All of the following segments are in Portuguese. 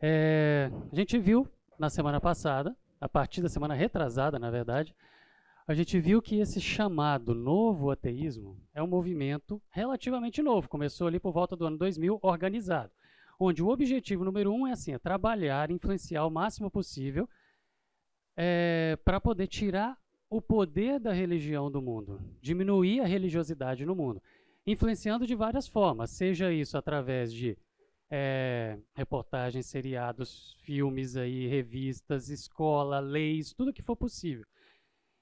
A gente viu na semana passada, a partir da semana retrasada, na verdade, a gente viu que esse chamado novo ateísmo é um movimento relativamente novo. Começou ali por volta do ano 2000, organizado, onde o objetivo número um é assim, é trabalhar, influenciar o máximo possível para poder tirar o poder da religião do mundo, diminuir a religiosidade no mundo, influenciando de várias formas, seja isso através de reportagens, seriados, filmes, aí, revistas, escola, leis, tudo que for possível.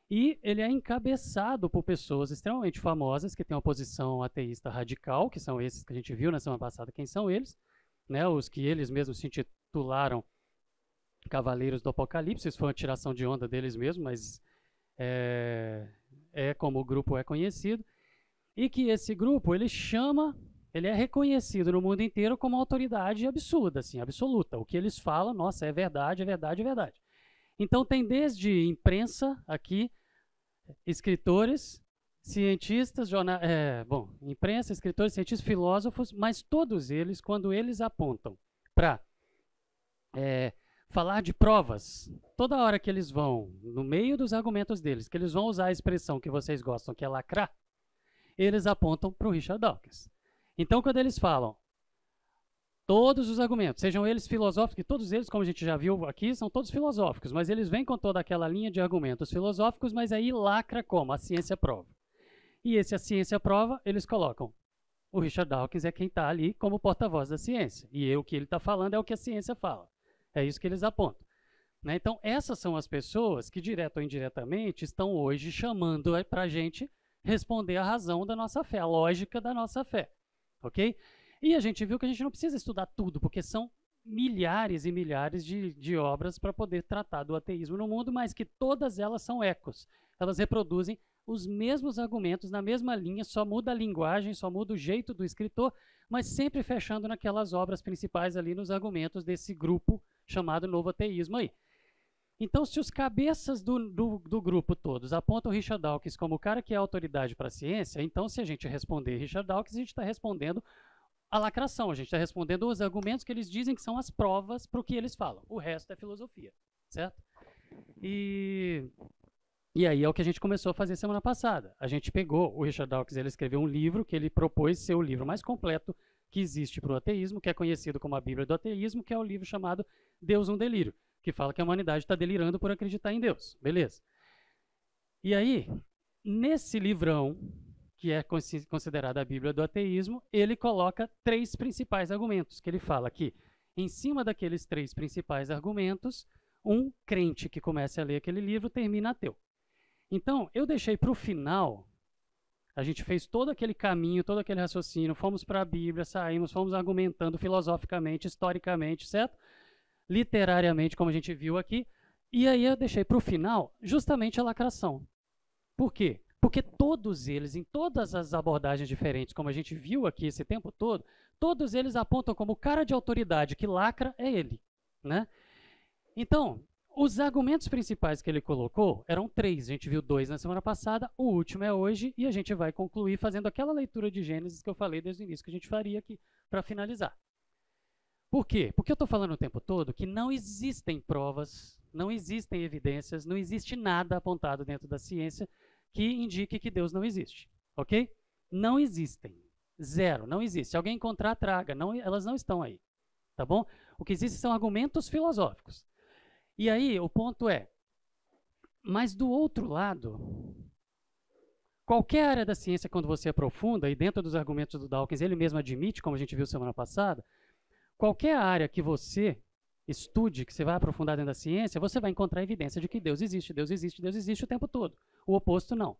E ele é encabeçado por pessoas extremamente famosas que têm uma posição ateísta radical, que são esses que a gente viu na semana passada, quem são eles, né, os que eles mesmos se intitularam Cavaleiros do Apocalipse. Isso foi uma tiração de onda deles mesmos, mas é como o grupo é conhecido. E que esse grupo, ele é reconhecido no mundo inteiro como uma autoridade absurda, assim, absoluta. O que eles falam, nossa, é verdade, é verdade, é verdade. Então tem desde imprensa aqui, escritores, cientistas, imprensa, escritores, cientistas, filósofos, mas todos eles, quando eles apontam para falar de provas, toda hora que eles vão, no meio dos argumentos deles, que eles vão usar a expressão que vocês gostam, que é lacrar, eles apontam para o Richard Dawkins. Então, quando eles falam, todos os argumentos, sejam eles filosóficos, que todos eles, como a gente já viu aqui, são todos filosóficos, mas eles vêm com toda aquela linha de argumentos filosóficos, mas aí lacra como? A ciência prova. E esse a ciência prova, eles colocam. O Richard Dawkins é quem está ali como porta-voz da ciência. E o que ele está falando é o que a ciência fala. É isso que eles apontam. Né? Então, essas são as pessoas que, direto ou indiretamente, estão hoje chamando para a gente responder a razão da nossa fé, a lógica da nossa fé. Ok? E a gente viu que a gente não precisa estudar tudo, porque são milhares e milhares de obras para poder tratar do ateísmo no mundo, mas que todas elas são ecos. Elas reproduzem os mesmos argumentos na mesma linha, só muda a linguagem, só muda o jeito do escritor, mas sempre fechando naquelas obras principais ali, nos argumentos desse grupo chamado Novo Ateísmo aí. Então, se os cabeças do grupo todos apontam Richard Dawkins como o cara que é autoridade para a ciência, então se a gente responder Richard Dawkins, a gente está respondendo a lacração, a gente está respondendo os argumentos que eles dizem que são as provas para o que eles falam. O resto é filosofia, certo? E aí é o que a gente começou a fazer semana passada. A gente pegou, o Richard Dawkins, ele escreveu um livro que ele propôs ser o livro mais completo que existe para o ateísmo, que é conhecido como a Bíblia do Ateísmo, que é o livro chamado Deus um Delírio, que fala que a humanidade está delirando por acreditar em Deus. Beleza. E aí, nesse livrão, que é considerada a Bíblia do Ateísmo, ele coloca 3 principais argumentos, que ele fala que, em cima daqueles 3 principais argumentos, um crente que comece a ler aquele livro termina ateu. Então, eu deixei para o final, a gente fez todo aquele caminho, todo aquele raciocínio, fomos para a Bíblia, saímos, fomos argumentando filosoficamente, historicamente, certo? Literariamente, como a gente viu aqui, e aí eu deixei para o final justamente a lacração. Por quê? Porque todos eles, em todas as abordagens diferentes, como a gente viu aqui esse tempo todo, todos eles apontam como o cara de autoridade que lacra é ele. Né? Então, os argumentos principais que ele colocou eram 3. A gente viu 2 na semana passada, o último é hoje, e a gente vai concluir fazendo aquela leitura de Gênesis que eu falei desde o início, que a gente faria aqui para finalizar. Por quê? Porque eu estou falando o tempo todo que não existem provas, não existem evidências, não existe nada apontado dentro da ciência que indique que Deus não existe, ok? Não existem. 0, não existe. Se alguém encontrar, traga. Não, elas não estão aí, tá bom? O que existe são argumentos filosóficos. E aí, o ponto é, mas do outro lado, qualquer área da ciência, quando você aprofunda, e dentro dos argumentos do Dawkins, ele mesmo admite, como a gente viu semana passada, qualquer área que você estude, que você vai aprofundar dentro da ciência, você vai encontrar evidência de que Deus existe, Deus existe, Deus existe o tempo todo. O oposto não.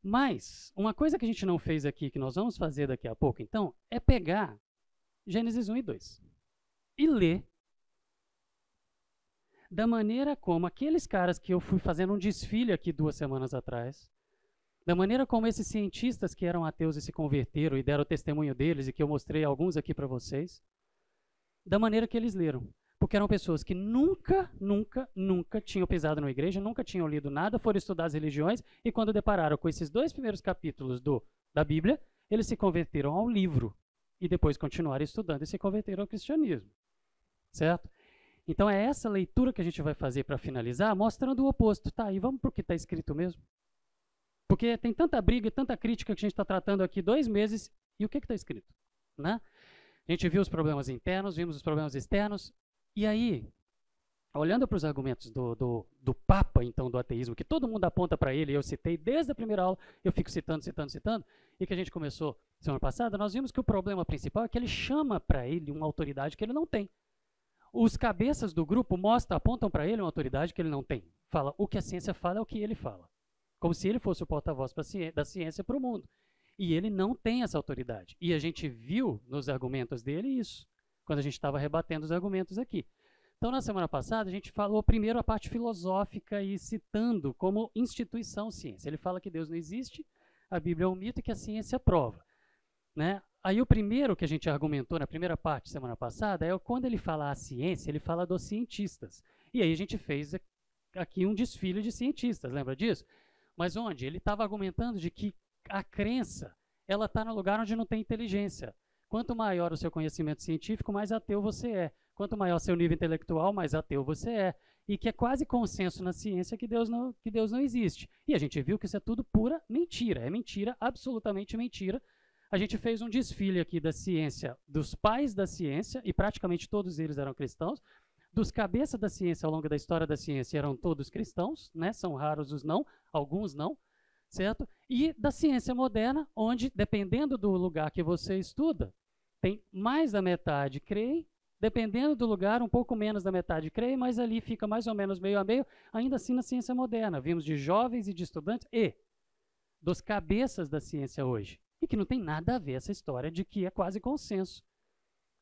Mas, uma coisa que a gente não fez aqui, que nós vamos fazer daqui a pouco, então, é pegar Gênesis 1 e 2 e ler da maneira como aqueles caras que eu fui fazendo um desfile aqui 2 semanas atrás, da maneira como esses cientistas que eram ateus e se converteram e deram o testemunho deles, e que eu mostrei alguns aqui para vocês, da maneira que eles leram. Porque eram pessoas que nunca tinham pisado numa igreja, nunca tinham lido nada, foram estudar as religiões, e quando depararam com esses 2 primeiros capítulos da Bíblia, eles se converteram ao livro, e depois continuaram estudando e se converteram ao cristianismo. Certo? Então é essa leitura que a gente vai fazer para finalizar, mostrando o oposto. Tá, e vamos para o que está escrito mesmo? Porque tem tanta briga e tanta crítica que a gente está tratando aqui 2 meses, e o que está escrito? Né? A gente viu os problemas internos, vimos os problemas externos, e aí, olhando para os argumentos do Papa, então, do ateísmo, que todo mundo aponta para ele, eu citei desde a primeira aula, eu fico citando, e que a gente começou semana passada, nós vimos que o problema principal é que ele chama para ele uma autoridade que ele não tem. Os cabeças do grupo apontam para ele uma autoridade que ele não tem. Fala, o que a ciência fala é o que ele fala. Como se ele fosse o porta-voz da ciência para o mundo. E ele não tem essa autoridade. E a gente viu nos argumentos dele isso, quando a gente estava rebatendo os argumentos aqui. Então, na semana passada, a gente falou primeiro a parte filosófica e citando como instituição ciência. Ele fala que Deus não existe, a Bíblia é um mito e que a ciência prova. Né? Aí o primeiro que a gente argumentou na primeira parte semana passada é quando ele fala a ciência, ele fala dos cientistas. E aí a gente fez aqui um desfile de cientistas, lembra disso? Mas onde? Ele estava argumentando de que a crença, ela está no lugar onde não tem inteligência. Quanto maior o seu conhecimento científico, mais ateu você é. Quanto maior seu nível intelectual, mais ateu você é. E que é quase consenso na ciência que Deus não existe. E a gente viu que isso é tudo pura mentira. É mentira, absolutamente mentira. A gente fez um desfile aqui da ciência, dos pais da ciência, e praticamente todos eles eram cristãos. Dos cabeças da ciência ao longo da história da ciência eram todos cristãos, né? São raros os não, alguns não, certo? E da ciência moderna, onde, dependendo do lugar que você estuda, tem mais da metade creem, dependendo do lugar, um pouco menos da metade creem, mas ali fica mais ou menos meio a meio, ainda assim na ciência moderna. Vimos de jovens e de estudantes e dos cabeças da ciência hoje. E que não tem nada a ver essa história de que é quase consenso.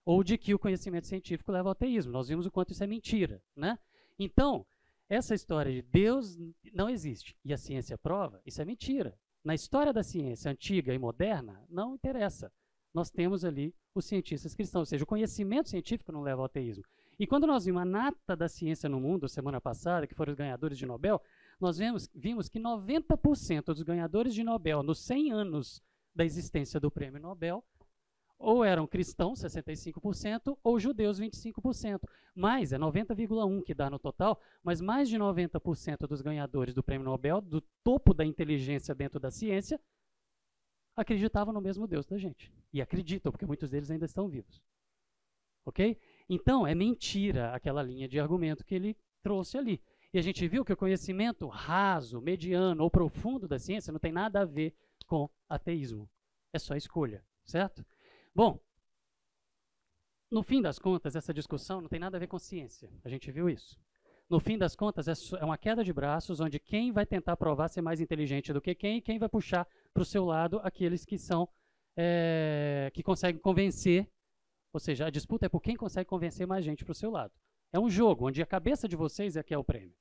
Ou de que o conhecimento científico leva ao ateísmo. Nós vimos o quanto isso é mentira. Né? Então, essa história de Deus não existe e a ciência prova, isso é mentira. Na história da ciência antiga e moderna, não interessa. Nós temos ali os cientistas cristãos, ou seja, o conhecimento científico não leva ao ateísmo. E quando nós vimos a nata da ciência no mundo, semana passada, que foram os ganhadores de Nobel, nós vimos que 90% dos ganhadores de Nobel, nos 100 anos da existência do prêmio Nobel, ou eram cristãos, 65%, ou judeus, 25%. Mas, é 90,1% que dá no total, mas mais de 90% dos ganhadores do prêmio Nobel, do topo da inteligência dentro da ciência, acreditavam no mesmo Deus da gente. E acreditam, porque muitos deles ainda estão vivos. Ok? Então, é mentira aquela linha de argumento que ele trouxe ali. E a gente viu que o conhecimento raso, mediano ou profundo da ciência não tem nada a ver com ateísmo. É só escolha, certo? Bom, no fim das contas, essa discussão não tem nada a ver com ciência. A gente viu isso. No fim das contas, é uma queda de braços, onde quem vai tentar provar ser mais inteligente do que quem, e quem vai puxar para o seu lado aqueles que são que conseguem convencer, ou seja, a disputa é por quem consegue convencer mais gente para o seu lado. É um jogo onde a cabeça de vocês é que é o prêmio.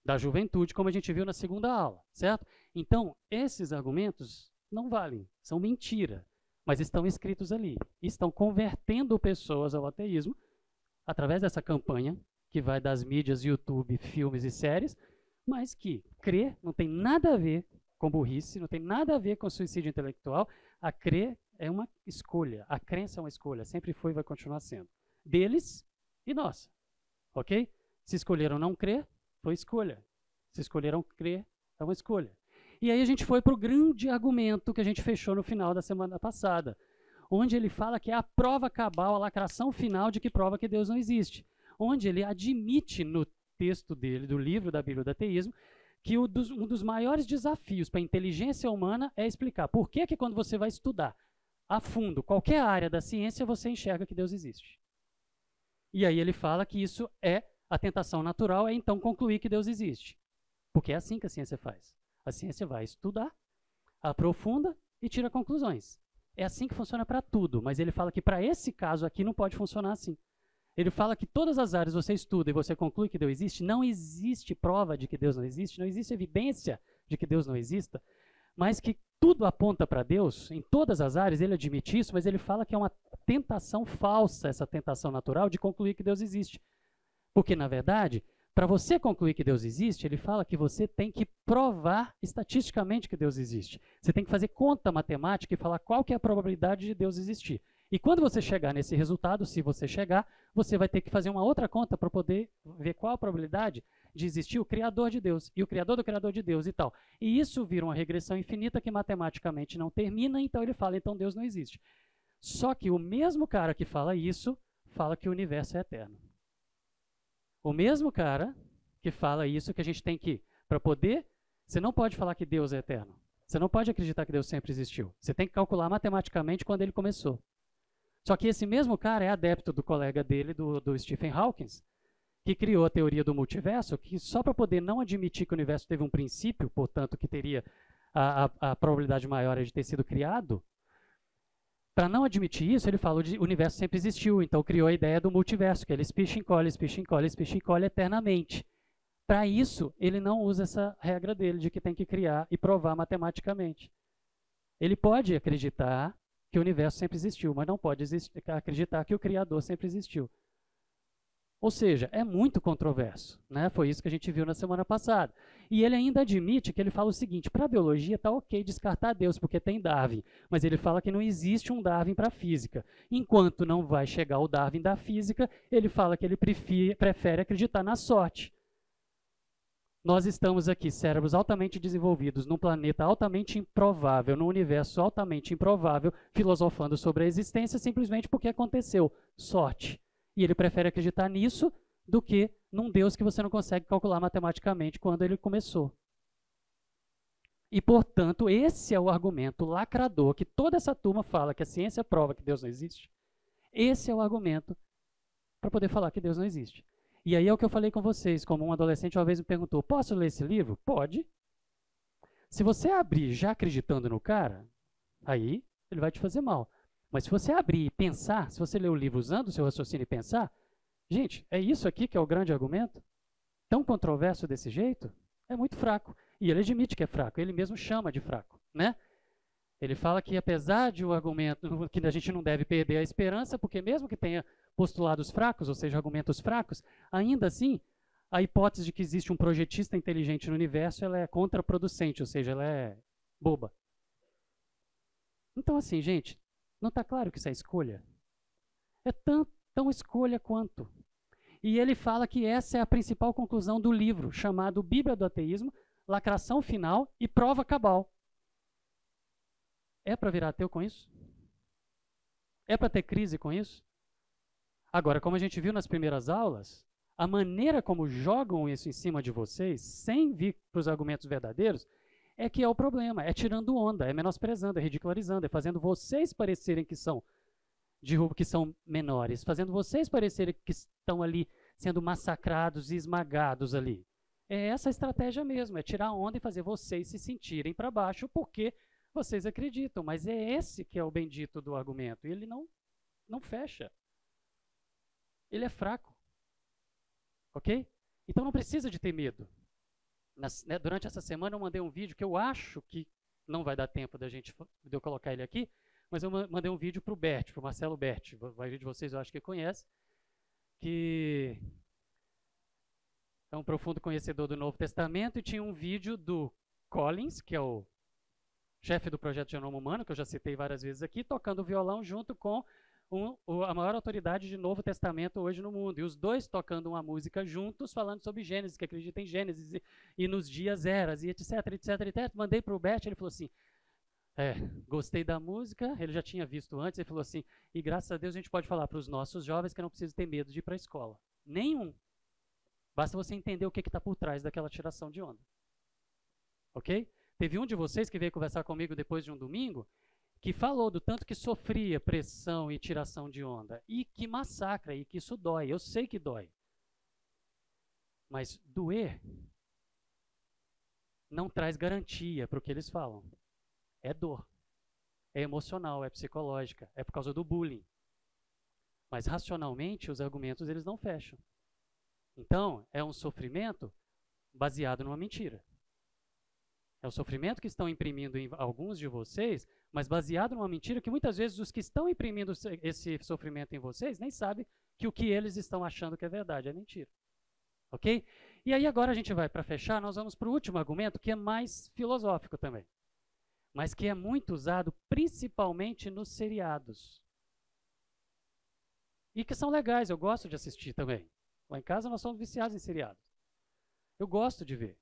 Da juventude, como a gente viu na segunda aula, certo? Então, esses argumentos não valem, são mentira, mas estão escritos ali. Estão convertendo pessoas ao ateísmo através dessa campanha que vai das mídias, YouTube, filmes e séries, mas que crer não tem nada a ver com burrice, não tem nada a ver com suicídio intelectual. A crer é uma escolha, a crença é uma escolha, sempre foi e vai continuar sendo. Deles e nossa, ok? Se escolheram não crer, foi escolha. Se escolheram crer, é uma escolha. E aí a gente foi para o grande argumento que a gente fechou no final da semana passada, onde ele fala que é a prova cabal, a lacração final de que prova que Deus não existe. Onde ele admite no texto dele, do livro da Bíblia do Ateísmo, que um dos maiores desafios para a inteligência humana é explicar por que quando você vai estudar a fundo qualquer área da ciência, você enxerga que Deus existe. E aí ele fala que isso é a tentação natural, é então concluir que Deus existe. Porque é assim que a ciência faz. A ciência vai estudar, aprofunda e tira conclusões. É assim que funciona para tudo, mas ele fala que para esse caso aqui não pode funcionar assim. Ele fala que todas as áreas você estuda e você conclui que Deus existe, não existe prova de que Deus não existe, não existe evidência de que Deus não exista, mas que tudo aponta para Deus, em todas as áreas, ele admite isso, mas ele fala que é uma tentação falsa, essa tentação natural de concluir que Deus existe. Porque, na verdade, para você concluir que Deus existe, ele fala que você tem que provar estatisticamente que Deus existe. Você tem que fazer conta matemática e falar qual que é a probabilidade de Deus existir. E quando você chegar nesse resultado, se você chegar, você vai ter que fazer uma outra conta para poder ver qual a probabilidade de existir o Criador de Deus e o Criador do Criador de Deus e tal. E isso vira uma regressão infinita que matematicamente não termina, então ele fala, então Deus não existe. Só que o mesmo cara que fala isso, fala que o universo é eterno. O mesmo cara que fala isso, que a gente tem que, para poder, você não pode falar que Deus é eterno. Você não pode acreditar que Deus sempre existiu. Você tem que calcular matematicamente quando ele começou. Só que esse mesmo cara é adepto do colega dele, do Stephen Hawking, que criou a teoria do multiverso, que só para poder não admitir que o universo teve um princípio, portanto, que teria a probabilidade maior de ter sido criado, para não admitir isso, ele fala que o universo sempre existiu, então criou a ideia do multiverso, que ele espicha, encolhe, espicha, encolhe, espicha, encolhe eternamente. Para isso, ele não usa essa regra dele de que tem que criar e provar matematicamente. Ele pode acreditar que o universo sempre existiu, mas não pode acreditar que o Criador sempre existiu. Ou seja, é muito controverso, né? Foi isso que a gente viu na semana passada. E ele ainda admite que ele fala o seguinte, para a biologia está ok descartar Deus, porque tem Darwin, mas ele fala que não existe um Darwin para a física. Enquanto não vai chegar o Darwin da física, ele fala que ele prefere acreditar na sorte. Nós estamos aqui, cérebros altamente desenvolvidos, num planeta altamente improvável, num universo altamente improvável, filosofando sobre a existência simplesmente porque aconteceu. Sorte. E ele prefere acreditar nisso do que num Deus que você não consegue calcular matematicamente quando ele começou. E, portanto, esse é o argumento lacrador que toda essa turma fala que a ciência prova que Deus não existe. Esse é o argumento para poder falar que Deus não existe. E aí é o que eu falei com vocês, como um adolescente uma vez me perguntou, posso ler esse livro? Pode. Se você abrir já acreditando no cara, aí ele vai te fazer mal. Mas se você abrir e pensar, se você ler o livro usando o seu raciocínio e pensar, gente, é isso aqui que é o grande argumento? Tão controverso desse jeito? É muito fraco. E ele admite que é fraco, ele mesmo chama de fraco, né? Ele fala que apesar de o argumento, que a gente não deve perder a esperança, porque mesmo que tenha postulados fracos, ou seja, argumentos fracos, ainda assim, a hipótese de que existe um projetista inteligente no universo, ela é contraproducente, ou seja, ela é boba. Então assim, gente, não está claro que isso é escolha? É tão escolha quanto. E ele fala que essa é a principal conclusão do livro, chamado Bíblia do Ateísmo, Lacração Final e Prova Cabal. É para virar ateu com isso? É para ter crise com isso? Agora, como a gente viu nas primeiras aulas, a maneira como jogam isso em cima de vocês, sem vir para os argumentos verdadeiros, é que é o problema. É tirando onda, é menosprezando, é ridicularizando, é fazendo vocês parecerem que são menores, fazendo vocês parecerem que estão ali sendo massacrados e esmagados ali. É essa a estratégia mesmo, é tirar onda e fazer vocês se sentirem para baixo porque vocês acreditam, mas é esse que é o bendito do argumento, e ele não fecha. Ele é fraco, ok? Então não precisa de ter medo. Durante essa semana eu mandei um vídeo que eu acho que não vai dar tempo de eu colocar ele aqui, mas eu mandei um vídeo para o Bert, para o Marcelo Bert, a maioria de vocês eu acho que conhece, que é um profundo conhecedor do Novo Testamento, e tinha um vídeo do Collins, que é o chefe do Projeto Genoma Humano, que eu já citei várias vezes aqui, tocando violão junto com a maior autoridade de Novo Testamento hoje no mundo. E os dois tocando uma música juntos, falando sobre Gênesis, que acredita em Gênesis e nos dias eras, e etc, etc, etc. Mandei para o Bert, ele falou assim, gostei da música, ele já tinha visto antes, ele falou assim, e graças a Deus a gente pode falar para os nossos jovens que não precisam ter medo de ir para a escola. Nenhum. Basta você entender o que está por trás daquela tiração de onda. Ok? Teve um de vocês que veio conversar comigo depois de um domingo, que falou do tanto que sofria pressão e tiração de onda, e que massacra, e que isso dói. Eu sei que dói. Mas doer não traz garantia para o que eles falam. É dor. É emocional, é psicológica, é por causa do bullying. Mas racionalmente os argumentos eles não fecham. Então, é um sofrimento baseado numa mentira. É o sofrimento que estão imprimindo em alguns de vocês, mas baseado numa mentira que muitas vezes os que estão imprimindo esse sofrimento em vocês nem sabem que o que eles estão achando que é verdade é mentira. Ok? E aí agora a gente vai, para fechar, nós vamos para o último argumento, que é mais filosófico também, mas que é muito usado principalmente nos seriados. E que são legais, eu gosto de assistir também. Lá em casa nós somos viciados em seriados. Eu gosto de ver.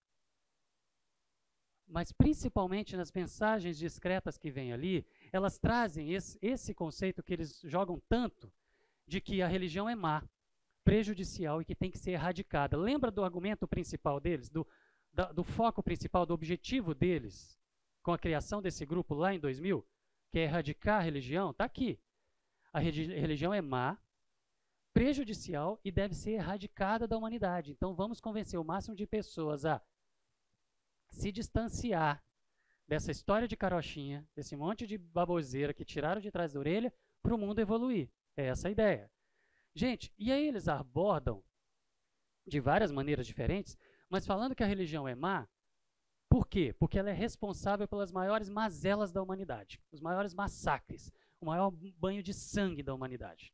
Mas principalmente nas mensagens discretas que vêm ali, elas trazem esse conceito que eles jogam tanto, de que a religião é má, prejudicial e que tem que ser erradicada. Lembra do argumento principal deles, do foco principal, do objetivo deles, com a criação desse grupo lá em 2000, que é erradicar a religião? Está aqui. A religião é má, prejudicial e deve ser erradicada da humanidade. Então vamos convencer o máximo de pessoas a se distanciar dessa história de carochinha, desse monte de baboseira que tiraram de trás da orelha, para o mundo evoluir. É essa a ideia. Gente, e aí eles abordam de várias maneiras diferentes, mas falando que a religião é má, por quê? Porque ela é responsável pelas maiores mazelas da humanidade, os maiores massacres, o maior banho de sangue da humanidade.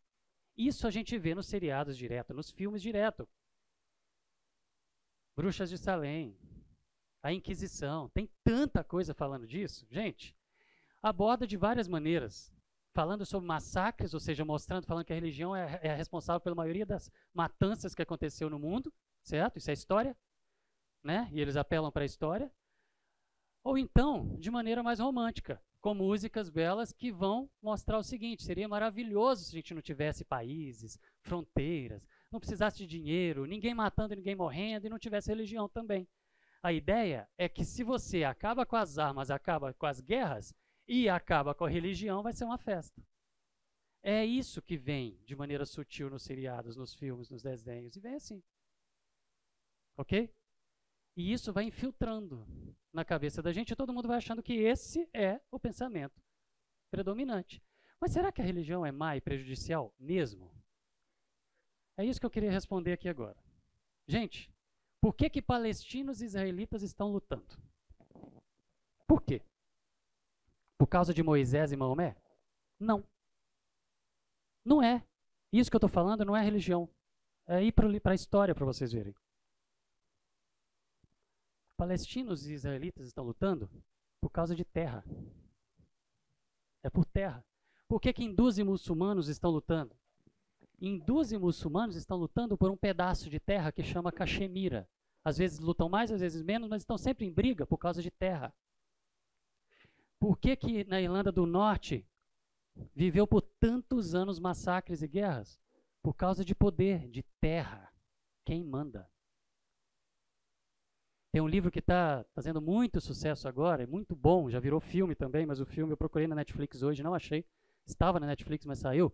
Isso a gente vê nos seriados direto, nos filmes direto. Bruxas de Salem, a Inquisição, tem tanta coisa falando disso. Gente, aborda de várias maneiras, falando sobre massacres, ou seja, falando que a religião é a responsável pela maioria das matanças que aconteceu no mundo, certo? Isso é história, né? E eles apelam para a história. Ou então, de maneira mais romântica, com músicas belas que vão mostrar o seguinte: seria maravilhoso se a gente não tivesse países, fronteiras, não precisasse de dinheiro, ninguém matando, ninguém morrendo e não tivesse religião também. A ideia é que se você acaba com as armas, acaba com as guerras e acaba com a religião, vai ser uma festa. É isso que vem de maneira sutil nos seriados, nos filmes, nos desenhos, e vem assim. Ok? E isso vai infiltrando na cabeça da gente e todo mundo vai achando que esse é o pensamento predominante. Mas será que a religião é má e prejudicial mesmo? É isso que eu queria responder aqui agora. Gente, por que palestinos e israelitas estão lutando? Por quê? Por causa de Moisés e Maomé? Não. Não é. Isso que eu estou falando não é religião. É ir para a história para vocês verem. Palestinos e israelitas estão lutando por causa de terra. É por terra. Por que hindus e muçulmanos estão lutando? Hindus e muçulmanos estão lutando por um pedaço de terra que chama Caxemira. Às vezes lutam mais, às vezes menos, mas estão sempre em briga por causa de terra. Por que na Irlanda do Norte viveu por tantos anos massacres e guerras? Por causa de poder, de terra. Quem manda? Tem um livro que está fazendo muito sucesso agora, é muito bom, já virou filme também, mas o filme eu procurei na Netflix hoje, não achei. Estava na Netflix, mas saiu.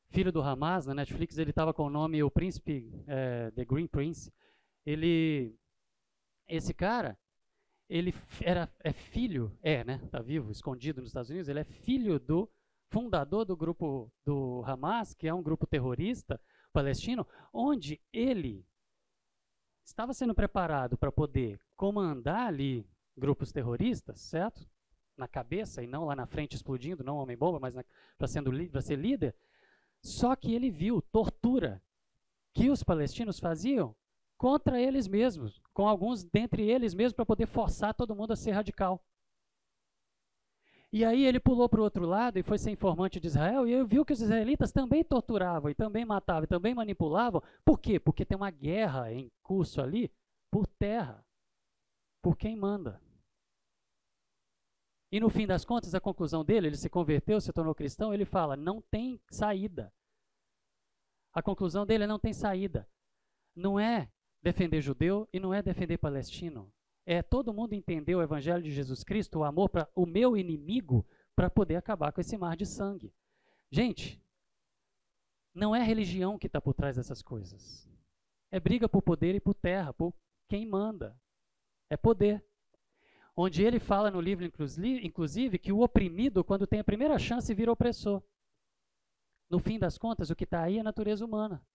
Filho do Hamas, na Netflix ele estava com o nome O Príncipe, The Green Prince. Esse cara, ele é filho, né? Está vivo, escondido nos Estados Unidos, ele é filho do fundador do grupo do Hamas, que é um grupo terrorista palestino, onde ele estava sendo preparado para poder comandar ali grupos terroristas, certo? Na cabeça e não lá na frente explodindo, não homem-bomba, mas para ser líder. Só que ele viu tortura que os palestinos faziam contra eles mesmos, com alguns dentre eles mesmos, para poder forçar todo mundo a ser radical. E aí ele pulou para o outro lado e foi ser informante de Israel e viu que os israelitas também torturavam e também matavam e também manipulavam. Por quê? Porque tem uma guerra em curso ali por terra, por quem manda. E no fim das contas, a conclusão dele, ele se converteu, se tornou cristão, ele fala, não tem saída. A conclusão dele é não tem saída. Não é defender judeu e não é defender palestino. É todo mundo entender o evangelho de Jesus Cristo, o amor para o meu inimigo, para poder acabar com esse mar de sangue. Gente, não é religião que está por trás dessas coisas. É briga por poder e por terra, por quem manda. É poder. Onde ele fala no livro, inclusive, que o oprimido, quando tem a primeira chance, vira opressor. No fim das contas, o que está aí é a natureza humana.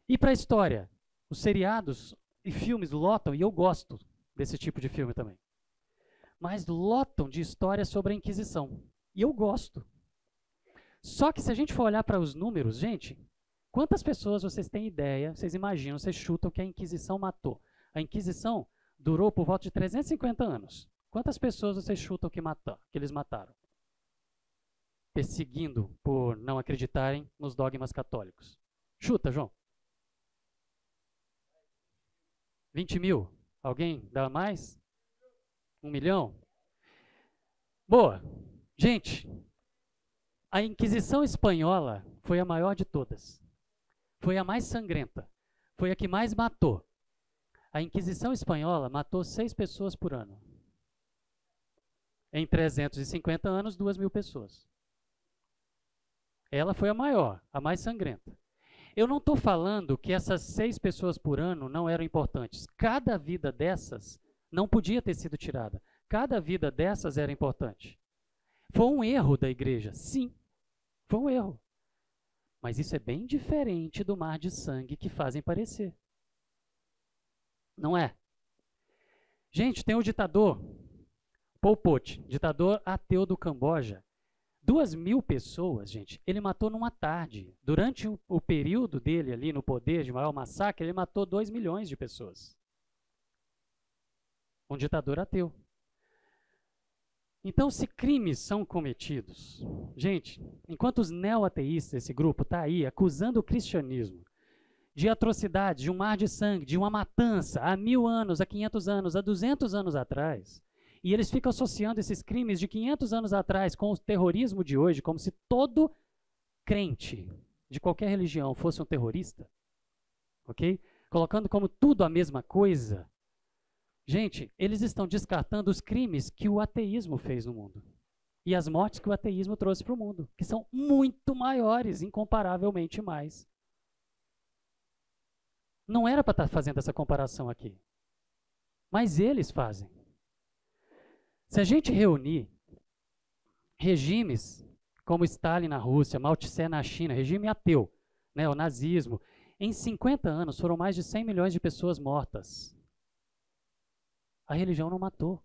E para a história? Os seriados e filmes lotam, e eu gosto desse tipo de filme também. Mas lotam de histórias sobre a Inquisição. E eu gosto. Só que se a gente for olhar para os números, gente, quantas pessoas vocês têm ideia, vocês imaginam, vocês chutam que a Inquisição matou? A Inquisição durou por volta de 350 anos. Quantas pessoas vocês chutam que eles mataram? Perseguindo por não acreditarem nos dogmas católicos. Chuta, João. 20 mil. Alguém dá mais? 1 milhão? Boa. Gente, a Inquisição Espanhola foi a maior de todas. Foi a mais sangrenta. Foi a que mais matou. A Inquisição Espanhola matou 6 pessoas por ano. Em 350 anos, 2.000 pessoas. Ela foi a maior, a mais sangrenta. Eu não estou falando que essas 6 pessoas por ano não eram importantes. Cada vida dessas não podia ter sido tirada. Cada vida dessas era importante. Foi um erro da igreja, sim. Foi um erro. Mas isso é bem diferente do mar de sangue que fazem parecer. Não é? Gente, tem o ditador Pol Pot, ditador ateu do Camboja. 2.000 pessoas, gente, ele matou numa tarde. Durante o período dele ali no poder de maior massacre, ele matou 2 milhões de pessoas. Um ditador ateu. Então, se crimes são cometidos, gente, enquanto os neo-ateístas, esse grupo, está aí acusando o cristianismo de atrocidades, de um mar de sangue, de uma matança há 1.000 anos, há 500 anos, há 200 anos atrás, e eles ficam associando esses crimes de 500 anos atrás com o terrorismo de hoje, como se todo crente de qualquer religião fosse um terrorista, ok? Colocando como tudo a mesma coisa. Gente, eles estão descartando os crimes que o ateísmo fez no mundo. E as mortes que o ateísmo trouxe para o mundo, que são muito maiores, incomparavelmente mais. Não era para estar fazendo essa comparação aqui. Mas eles fazem. Se a gente reunir regimes como Stalin na Rússia, Mao Tse na China, regime ateu, né, o nazismo, em 50 anos foram mais de 100 milhões de pessoas mortas. A religião não matou.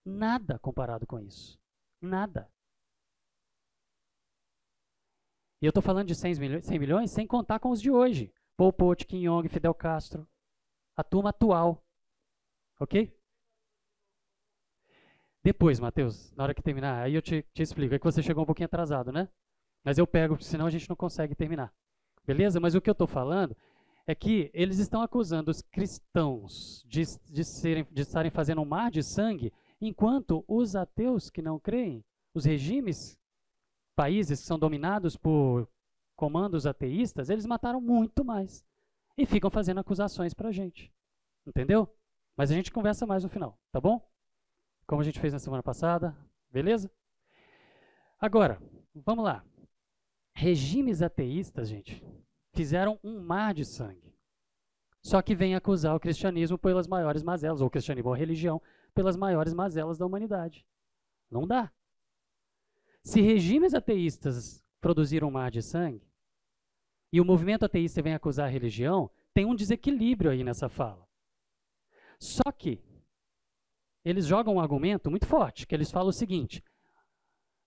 Nada comparado com isso. Nada. E eu estou falando de 100 milhões sem contar com os de hoje. Pol Pot, Kim Jong, Fidel Castro. A turma atual. Ok? Depois, Matheus, na hora que terminar, aí eu te explico. É que você chegou um pouquinho atrasado, né? Mas eu pego, senão a gente não consegue terminar. Beleza? Mas o que eu estou falando é que eles estão acusando os cristãos de estarem fazendo um mar de sangue, enquanto os ateus que não creem, os regimes, países que são dominados por comandos ateístas, eles mataram muito mais. E ficam fazendo acusações para a gente. Entendeu? Mas a gente conversa mais no final, tá bom? Como a gente fez na semana passada, beleza? Agora, vamos lá. Regimes ateístas, gente, fizeram um mar de sangue. Só que vem acusar o cristianismo pelas maiores mazelas, ou o cristianismo ou a religião, pelas maiores mazelas da humanidade. Não dá. Se regimes ateístas produziram um mar de sangue, e o movimento ateísta vem acusar a religião, tem um desequilíbrio aí nessa fala. Só que eles jogam um argumento muito forte, que eles falam o seguinte,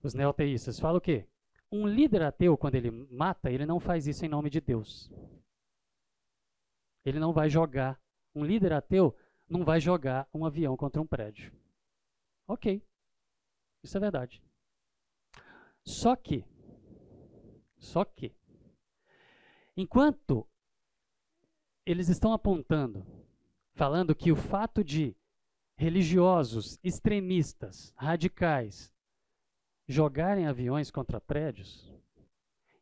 os neo-ateístas falam o quê? Um líder ateu, quando ele mata, ele não faz isso em nome de Deus. Ele não vai jogar, um líder ateu não vai jogar um avião contra um prédio. Ok, isso é verdade. Só que, enquanto eles estão apontando, falando que o fato de religiosos, extremistas, radicais, jogarem aviões contra prédios,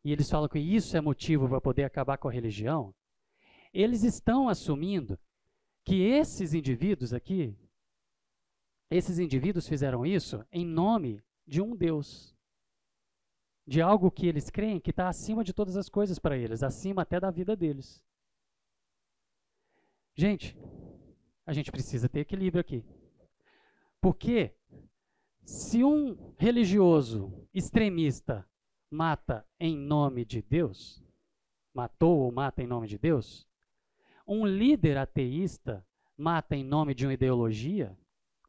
e eles falam que isso é motivo para poder acabar com a religião, eles estão assumindo que esses indivíduos aqui, esses indivíduos fizeram isso em nome de um Deus, de algo que eles creem que está acima de todas as coisas para eles, acima até da vida deles. Gente, a gente precisa ter equilíbrio aqui. Porque se um religioso extremista mata em nome de Deus, matou ou mata em nome de Deus, um líder ateísta mata em nome de uma ideologia,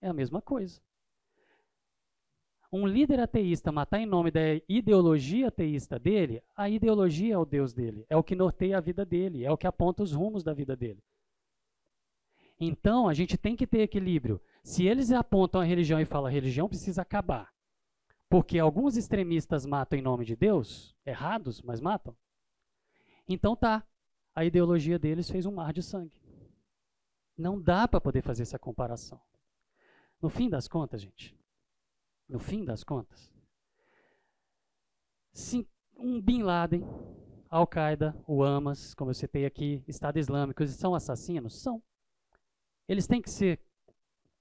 é a mesma coisa. Um líder ateísta matar em nome da ideologia ateísta dele, a ideologia é o Deus dele, é o que norteia a vida dele, é o que aponta os rumos da vida dele. Então, a gente tem que ter equilíbrio. Se eles apontam a religião e falam a religião precisa acabar, porque alguns extremistas matam em nome de Deus, errados, mas matam. Então tá, a ideologia deles fez um mar de sangue. Não dá para poder fazer essa comparação. No fim das contas, gente, no fim das contas, se um Bin Laden, Al-Qaeda, o Hamas, como eu citei aqui, Estado Islâmico, eles são assassinos? São. Eles têm que ser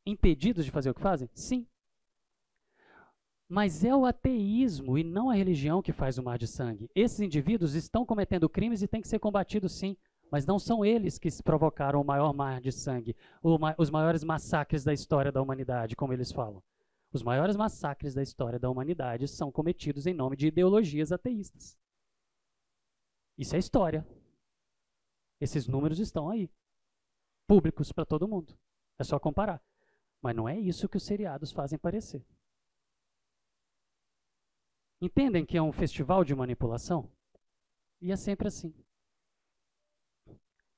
impedidos de fazer o que fazem? Sim. Mas é o ateísmo e não a religião que faz o mar de sangue. Esses indivíduos estão cometendo crimes e têm que ser combatidos, sim. Mas não são eles que provocaram o maior mar de sangue, os maiores massacres da história da humanidade, como eles falam. Os maiores massacres da história da humanidade são cometidos em nome de ideologias ateístas. Isso é história. Esses números estão aí, públicos para todo mundo. É só comparar. Mas não é isso que os seriados fazem parecer. Entendem que é um festival de manipulação? E é sempre assim.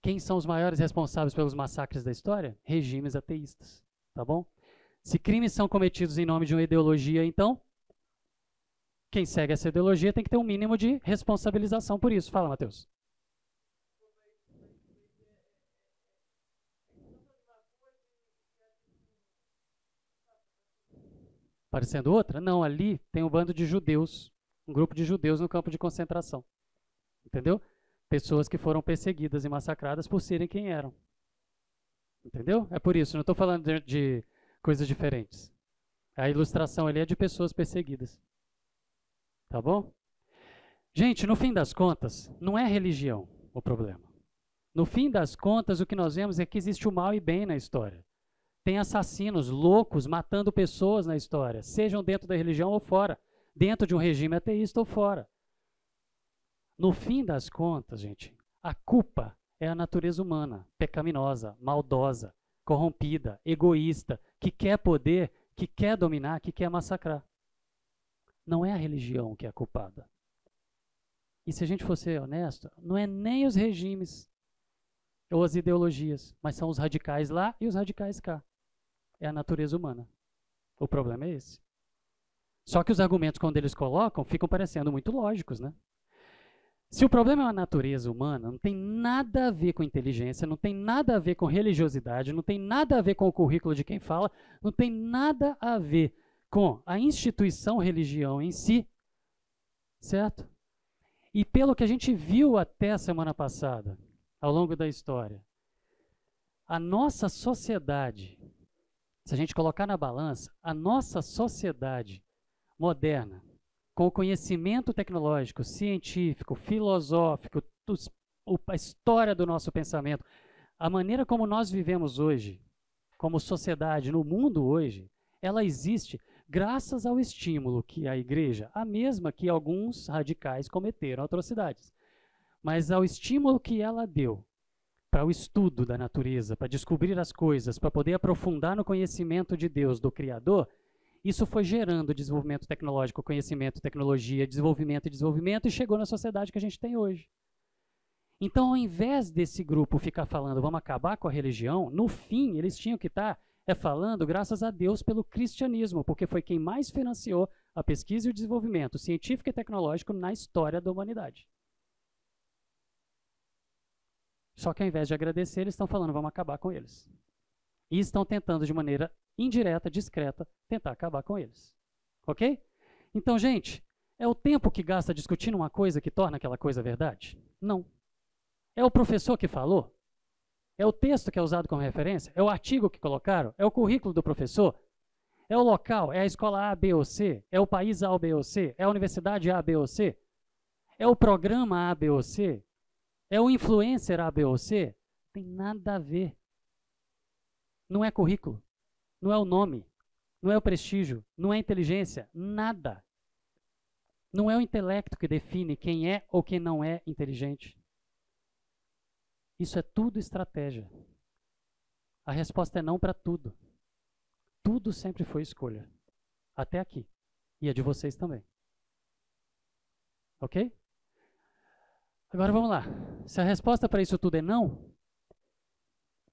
Quem são os maiores responsáveis pelos massacres da história? Regimes ateístas, tá bom? Se crimes são cometidos em nome de uma ideologia, então, quem segue essa ideologia tem que ter um mínimo de responsabilização por isso. Fala, Matheus. Parecendo outra? Não, ali tem um bando de judeus, um grupo de judeus no campo de concentração. Entendeu? Pessoas que foram perseguidas e massacradas por serem quem eram. Entendeu? É por isso, não estou falando de coisas diferentes. A ilustração ali é de pessoas perseguidas. Tá bom? Gente, no fim das contas, não é religião o problema. No fim das contas, o que nós vemos é que existe o mal e bem na história. Tem assassinos loucos matando pessoas na história, sejam dentro da religião ou fora, dentro de um regime ateísta ou fora. No fim das contas, gente, a culpa é a natureza humana, pecaminosa, maldosa, corrompida, egoísta, que quer poder, que quer dominar, que quer massacrar. Não é a religião que é a culpada. E se a gente for ser honesto, não é nem os regimes ou as ideologias, mas são os radicais lá e os radicais cá. É a natureza humana. O problema é esse. Só que os argumentos, quando eles colocam, ficam parecendo muito lógicos, né? Se o problema é a natureza humana, não tem nada a ver com inteligência, não tem nada a ver com religiosidade, não tem nada a ver com o currículo de quem fala, não tem nada a ver com a instituição religião em si, certo? E pelo que a gente viu até a semana passada, ao longo da história, a nossa sociedade, se a gente colocar na balança, a nossa sociedade moderna, com o conhecimento tecnológico, científico, filosófico, a história do nosso pensamento, a maneira como nós vivemos hoje, como sociedade, no mundo hoje, ela existe graças ao estímulo que a igreja, a mesma que alguns radicais cometeram atrocidades, mas ao estímulo que ela deu para o estudo da natureza, para descobrir as coisas, para poder aprofundar no conhecimento de Deus, do Criador, isso foi gerando desenvolvimento tecnológico, conhecimento, tecnologia, desenvolvimento e chegou na sociedade que a gente tem hoje. Então, ao invés desse grupo ficar falando, vamos acabar com a religião, no fim, eles tinham que estar falando, graças a Deus, pelo cristianismo, porque foi quem mais financiou a pesquisa e o desenvolvimento científico e tecnológico na história da humanidade. Só que ao invés de agradecer, eles estão falando, vamos acabar com eles. E estão tentando, de maneira indireta, discreta, tentar acabar com eles. Ok? Então, gente, é o tempo que gasta discutindo uma coisa que torna aquela coisa verdade? Não. É o professor que falou? É o texto que é usado como referência? É o artigo que colocaram? É o currículo do professor? É o local? É a escola A, B ou C? É o país A, B ou C? É a universidade A, B ou C? É o programa A, B ou C? É o influencer A, B ou C? Tem nada a ver. Não é currículo. Não é o nome. Não é o prestígio. Não é a inteligência. Nada. Não é o intelecto que define quem é ou quem não é inteligente. Isso é tudo estratégia. A resposta é não para tudo. Tudo sempre foi escolha. Até aqui. E a de vocês também. Ok? Agora vamos lá. Se a resposta para isso tudo é não,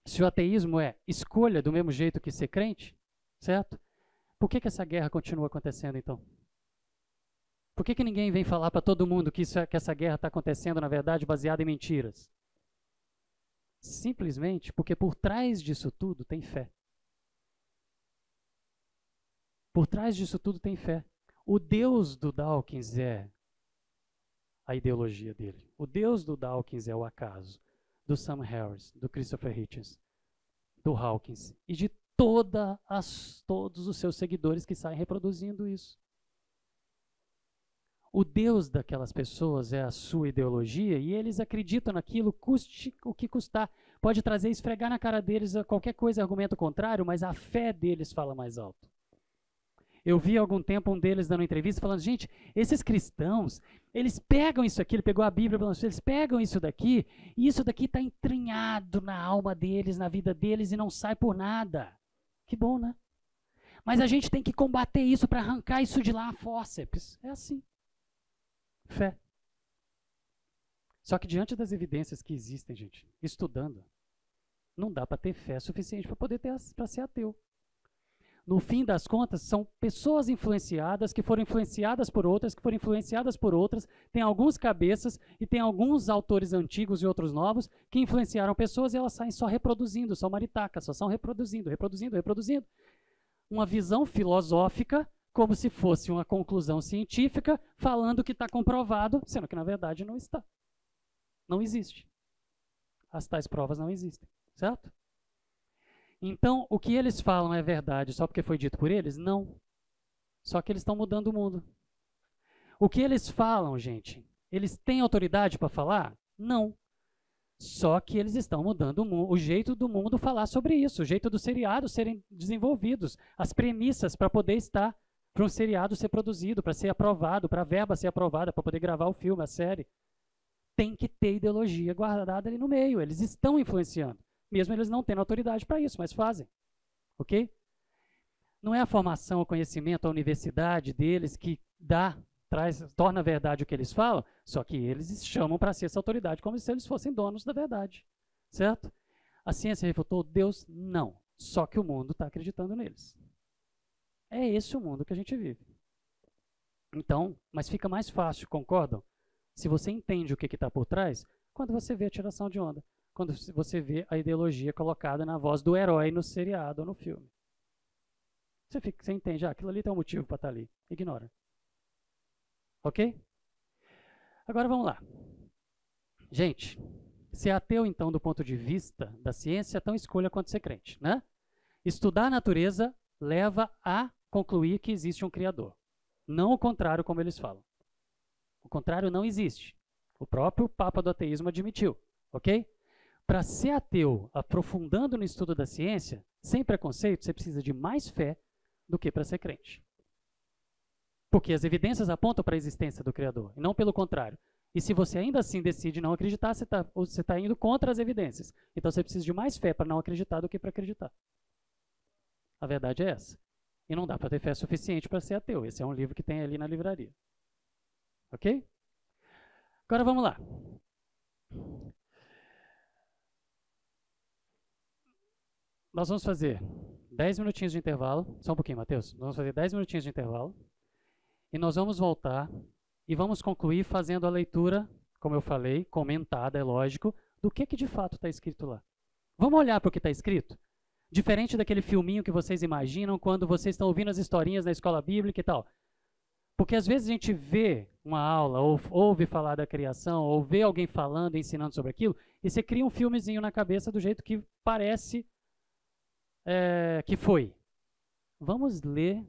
se o ateísmo é escolha do mesmo jeito que ser crente, certo? Por que essa guerra continua acontecendo então? Por que ninguém vem falar para todo mundo que essa guerra está acontecendo, na verdade, baseada em mentiras? Simplesmente porque por trás disso tudo tem fé. Por trás disso tudo tem fé. O Deus do Dawkins é a ideologia dele. O Deus do Dawkins é o acaso. Do Sam Harris, do Christopher Hitchens, do Hawkins e de todos os seus seguidores que saem reproduzindo isso. O Deus daquelas pessoas é a sua ideologia e eles acreditam naquilo, custe o que custar. Pode trazer, esfregar na cara deles qualquer coisa, argumento contrário, mas a fé deles fala mais alto. Eu vi há algum tempo um deles dando entrevista falando, gente, esses cristãos, eles pegam isso aqui, ele pegou a Bíblia, eles pegam isso daqui, e isso daqui está entranhado na alma deles, na vida deles, e não sai por nada. Que bom, né? Mas a gente tem que combater isso para arrancar isso de lá a fórceps. É assim. Fé. Só que diante das evidências que existem, gente, estudando, não dá para ter fé suficiente para ser ateu. No fim das contas, são pessoas influenciadas, que foram influenciadas por outras, que foram influenciadas por outras. Tem alguns cabeças e tem alguns autores antigos e outros novos que influenciaram pessoas e elas saem só reproduzindo, são maritacas, só são reproduzindo. Uma visão filosófica como se fosse uma conclusão científica falando que está comprovado, sendo que na verdade não está. Não existe. As tais provas não existem, certo? Então, o que eles falam é verdade só porque foi dito por eles? Não. Só que eles estão mudando o mundo. O que eles falam, gente, eles têm autoridade para falar? Não. Só que eles estão mudando o jeito do mundo falar sobre isso, o jeito dos seriados serem desenvolvidos, as premissas para poder estar, para um seriado ser produzido, para ser aprovado, para a verba ser aprovada, para poder gravar o filme, a série. Tem que ter ideologia guardada ali no meio, eles estão influenciando. Mesmo eles não tendo autoridade para isso, mas fazem. Ok? Não é a formação, o conhecimento, a universidade deles que torna verdade o que eles falam, só que eles chamam para si essa autoridade como se eles fossem donos da verdade. Certo? A ciência refutou Deus? Não. Só que o mundo está acreditando neles. É esse o mundo que a gente vive. Então, mas fica mais fácil, concordam? Se você entende o que está por trás, quando você vê a tiração de onda. Quando você vê a ideologia colocada na voz do herói no seriado ou no filme. Você entende, aquilo ali tem um motivo para estar ali. Ignora. Ok? Agora vamos lá. Gente, ser ateu, então, do ponto de vista da ciência, é tão escolha quanto ser crente, né? Estudar a natureza leva a concluir que existe um Criador. Não o contrário, como eles falam. O contrário não existe. O próprio Papa do ateísmo admitiu. Ok? Para ser ateu, aprofundando no estudo da ciência, sem preconceito, você precisa de mais fé do que para ser crente. Porque as evidências apontam para a existência do Criador, e não pelo contrário. E se você ainda assim decide não acreditar, você está indo contra as evidências. Então você precisa de mais fé para não acreditar do que para acreditar. A verdade é essa. E não dá para ter fé suficiente para ser ateu. Esse é um livro que tem ali na livraria. Ok? Agora vamos lá. Nós vamos fazer 10 minutinhos de intervalo. Só um pouquinho, Matheus. Nós vamos fazer 10 minutinhos de intervalo. E nós vamos voltar e vamos concluir fazendo a leitura, como eu falei, comentada, é lógico, do que de fato está escrito lá. Vamos olhar para o que está escrito? Diferente daquele filminho que vocês imaginam quando vocês estão ouvindo as historinhas na escola bíblica e tal. Porque às vezes a gente vê uma aula, ou ouve falar da criação, ou vê alguém falando, ensinando sobre aquilo, e você cria um filmezinho na cabeça do jeito que parece que foi. Vamos ler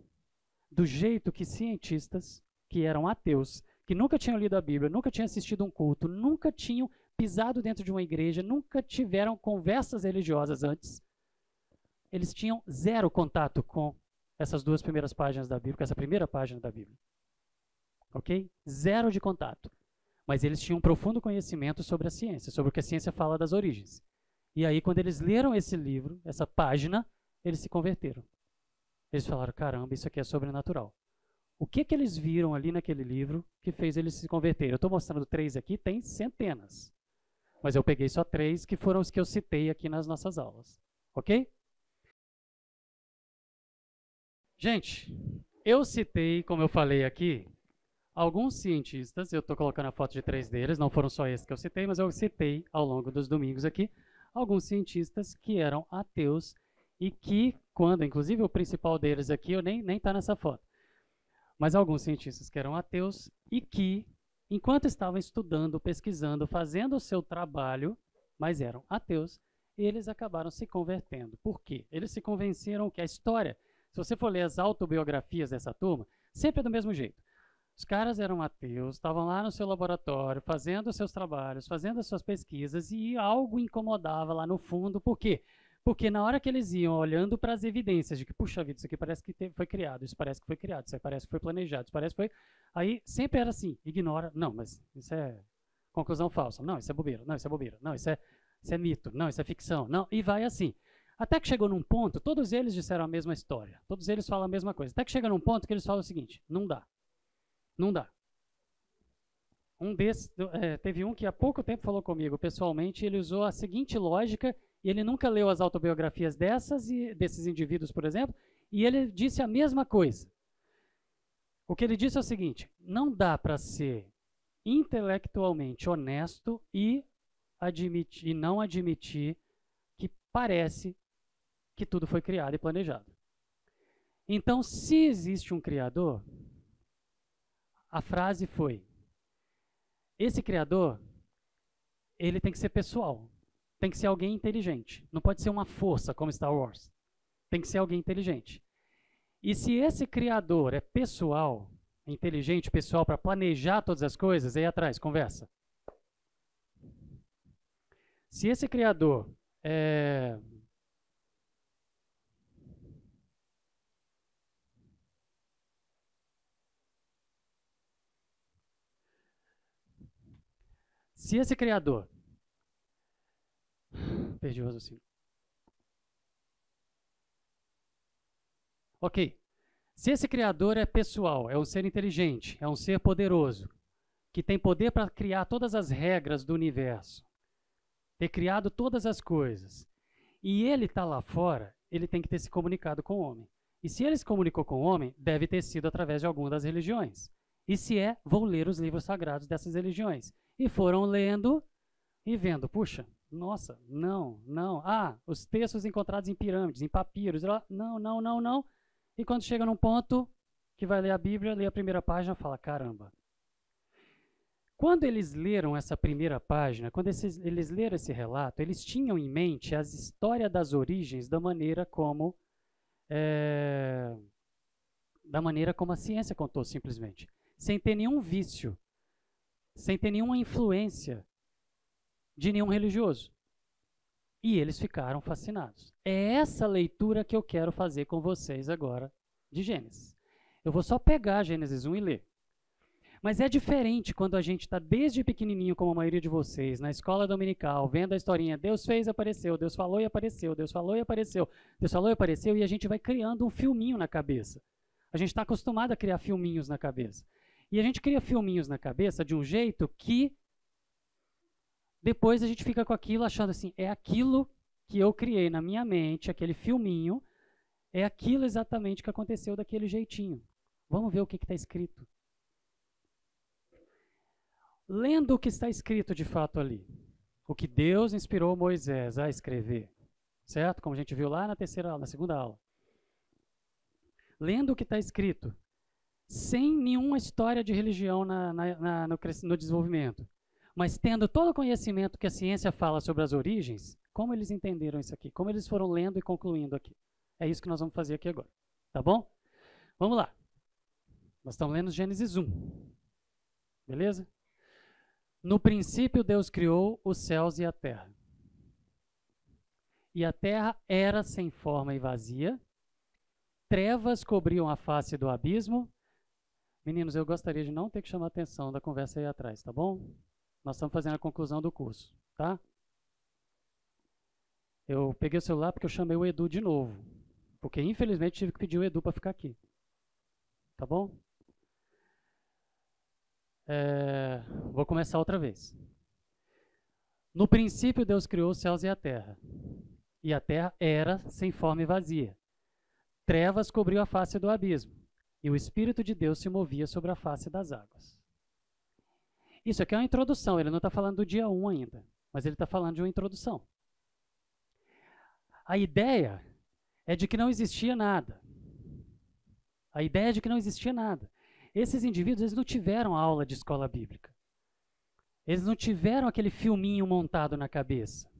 do jeito que cientistas, que eram ateus, que nunca tinham lido a Bíblia, nunca tinham assistido um culto, nunca tinham pisado dentro de uma igreja, nunca tiveram conversas religiosas antes, eles tinham zero contato com essas duas primeiras páginas da Bíblia, com essa primeira página da Bíblia. Ok? Zero de contato. Mas eles tinham um profundo conhecimento sobre a ciência, sobre o que a ciência fala das origens. E aí, quando eles leram esse livro, essa página, eles se converteram. Eles falaram, caramba, isso aqui é sobrenatural. O que eles viram ali naquele livro que fez eles se converterem? Eu estou mostrando 3 aqui, tem centenas. Mas eu peguei só 3, que foram os que eu citei aqui nas nossas aulas. Ok? Gente, eu citei, como eu falei aqui, Alguns cientistas, eu estou colocando a foto de 3 deles, não foram só esses que eu citei, mas eu citei ao longo dos domingos aqui, alguns cientistas que eram ateus e que, quando, inclusive o principal deles aqui, eu nem tá nessa foto, mas alguns cientistas que eram ateus e que, enquanto estavam estudando, pesquisando, fazendo o seu trabalho, mas eram ateus, eles acabaram se convertendo. Por quê? Eles se convenceram que a história, se você for ler as autobiografias dessa turma, sempre é do mesmo jeito. Os caras eram ateus, estavam lá no seu laboratório, fazendo os seus trabalhos, fazendo as suas pesquisas, e algo incomodava lá no fundo. Por quê? Porque na hora que eles iam olhando para as evidências de que, puxa vida, isso aqui parece que foi criado, isso parece que foi criado, isso parece que foi planejado, isso parece que foi... Aí sempre era assim, ignora, não, mas isso é conclusão falsa, não, isso é bobeira, não, isso é bobeira, não, isso é mito, não, isso é ficção, não, e vai assim. Até que chegou num ponto, todos eles disseram a mesma história, todos eles falam a mesma coisa, até que chega num ponto que eles falam o seguinte, não dá. Não dá. Um desses, teve um que há pouco tempo falou comigo pessoalmente, ele usou a seguinte lógica, e ele nunca leu as autobiografias desses indivíduos, por exemplo, e ele disse a mesma coisa. O que ele disse é o seguinte, não dá para ser intelectualmente honesto e não admitir que parece que tudo foi criado e planejado. Então, se existe um criador, a frase foi, esse criador, ele tem que ser pessoal, tem que ser alguém inteligente, não pode ser uma força como Star Wars, tem que ser alguém inteligente. E se esse criador é pessoal, inteligente, pessoal, para planejar todas as coisas, aí atrás, conversa. Se esse criador é... Se esse criador... Perdi o raciocínio. Ok. Se esse criador é pessoal, é um ser inteligente, é um ser poderoso, que tem poder para criar todas as regras do universo, ter criado todas as coisas, e ele está lá fora, ele tem que ter se comunicado com o homem. E se ele se comunicou com o homem, deve ter sido através de alguma das religiões. E se é, vou ler os livros sagrados dessas religiões. E foram lendo e vendo, puxa, nossa, não. Ah, os textos encontrados em pirâmides, em papiros, não. E quando chega num ponto que vai ler a Bíblia, lê a primeira página e fala, caramba. Quando eles leram essa primeira página, quando eles leram esse relato, eles tinham em mente a história das origens da maneira como a ciência contou, simplesmente. Sem ter nenhum vício, sem ter nenhuma influência de nenhum religioso. E eles ficaram fascinados. É essa leitura que eu quero fazer com vocês agora de Gênesis. Eu vou só pegar Gênesis 1 e ler. Mas é diferente quando a gente está desde pequenininho, como a maioria de vocês, na escola dominical, vendo a historinha, Deus fez e apareceu, Deus falou e apareceu, Deus falou e apareceu, Deus falou e apareceu, e a gente vai criando um filminho na cabeça. A gente está acostumado a criar filminhos na cabeça. E a gente cria filminhos na cabeça de um jeito que depois a gente fica com aquilo achando assim, é aquilo que eu criei na minha mente, aquele filminho, é aquilo exatamente que aconteceu daquele jeitinho. Vamos ver o que está escrito. Lendo o que está escrito de fato ali, o que Deus inspirou Moisés a escrever, certo? Como a gente viu lá na segunda aula. Lendo o que está escrito, sem nenhuma história de religião no desenvolvimento, mas tendo todo o conhecimento que a ciência fala sobre as origens, como eles entenderam isso aqui? Como eles foram lendo e concluindo aqui? É isso que nós vamos fazer aqui agora, tá bom? Vamos lá. Nós estamos lendo Gênesis 1, beleza? No princípio, Deus criou os céus e a terra. E a terra era sem forma e vazia. Trevas cobriam a face do abismo. Meninos, eu gostaria de não ter que chamar a atenção da conversa aí atrás, tá bom? Nós estamos fazendo a conclusão do curso, tá? Eu peguei o celular porque eu chamei o Edu de novo. Porque, infelizmente, tive que pedir o Edu para ficar aqui. Tá bom? Vou começar outra vez. No princípio, Deus criou os céus e a terra. E a terra era sem forma e vazia. Trevas cobriu a face do abismo. e o Espírito de Deus se movia sobre a face das águas. Isso aqui é uma introdução, ele não está falando do dia 1 ainda, mas ele está falando de uma introdução. A ideia é de que não existia nada. A ideia é de que não existia nada. Esses indivíduos, eles não tiveram aula de escola bíblica. Eles não tiveram aquele filminho montado na cabeça.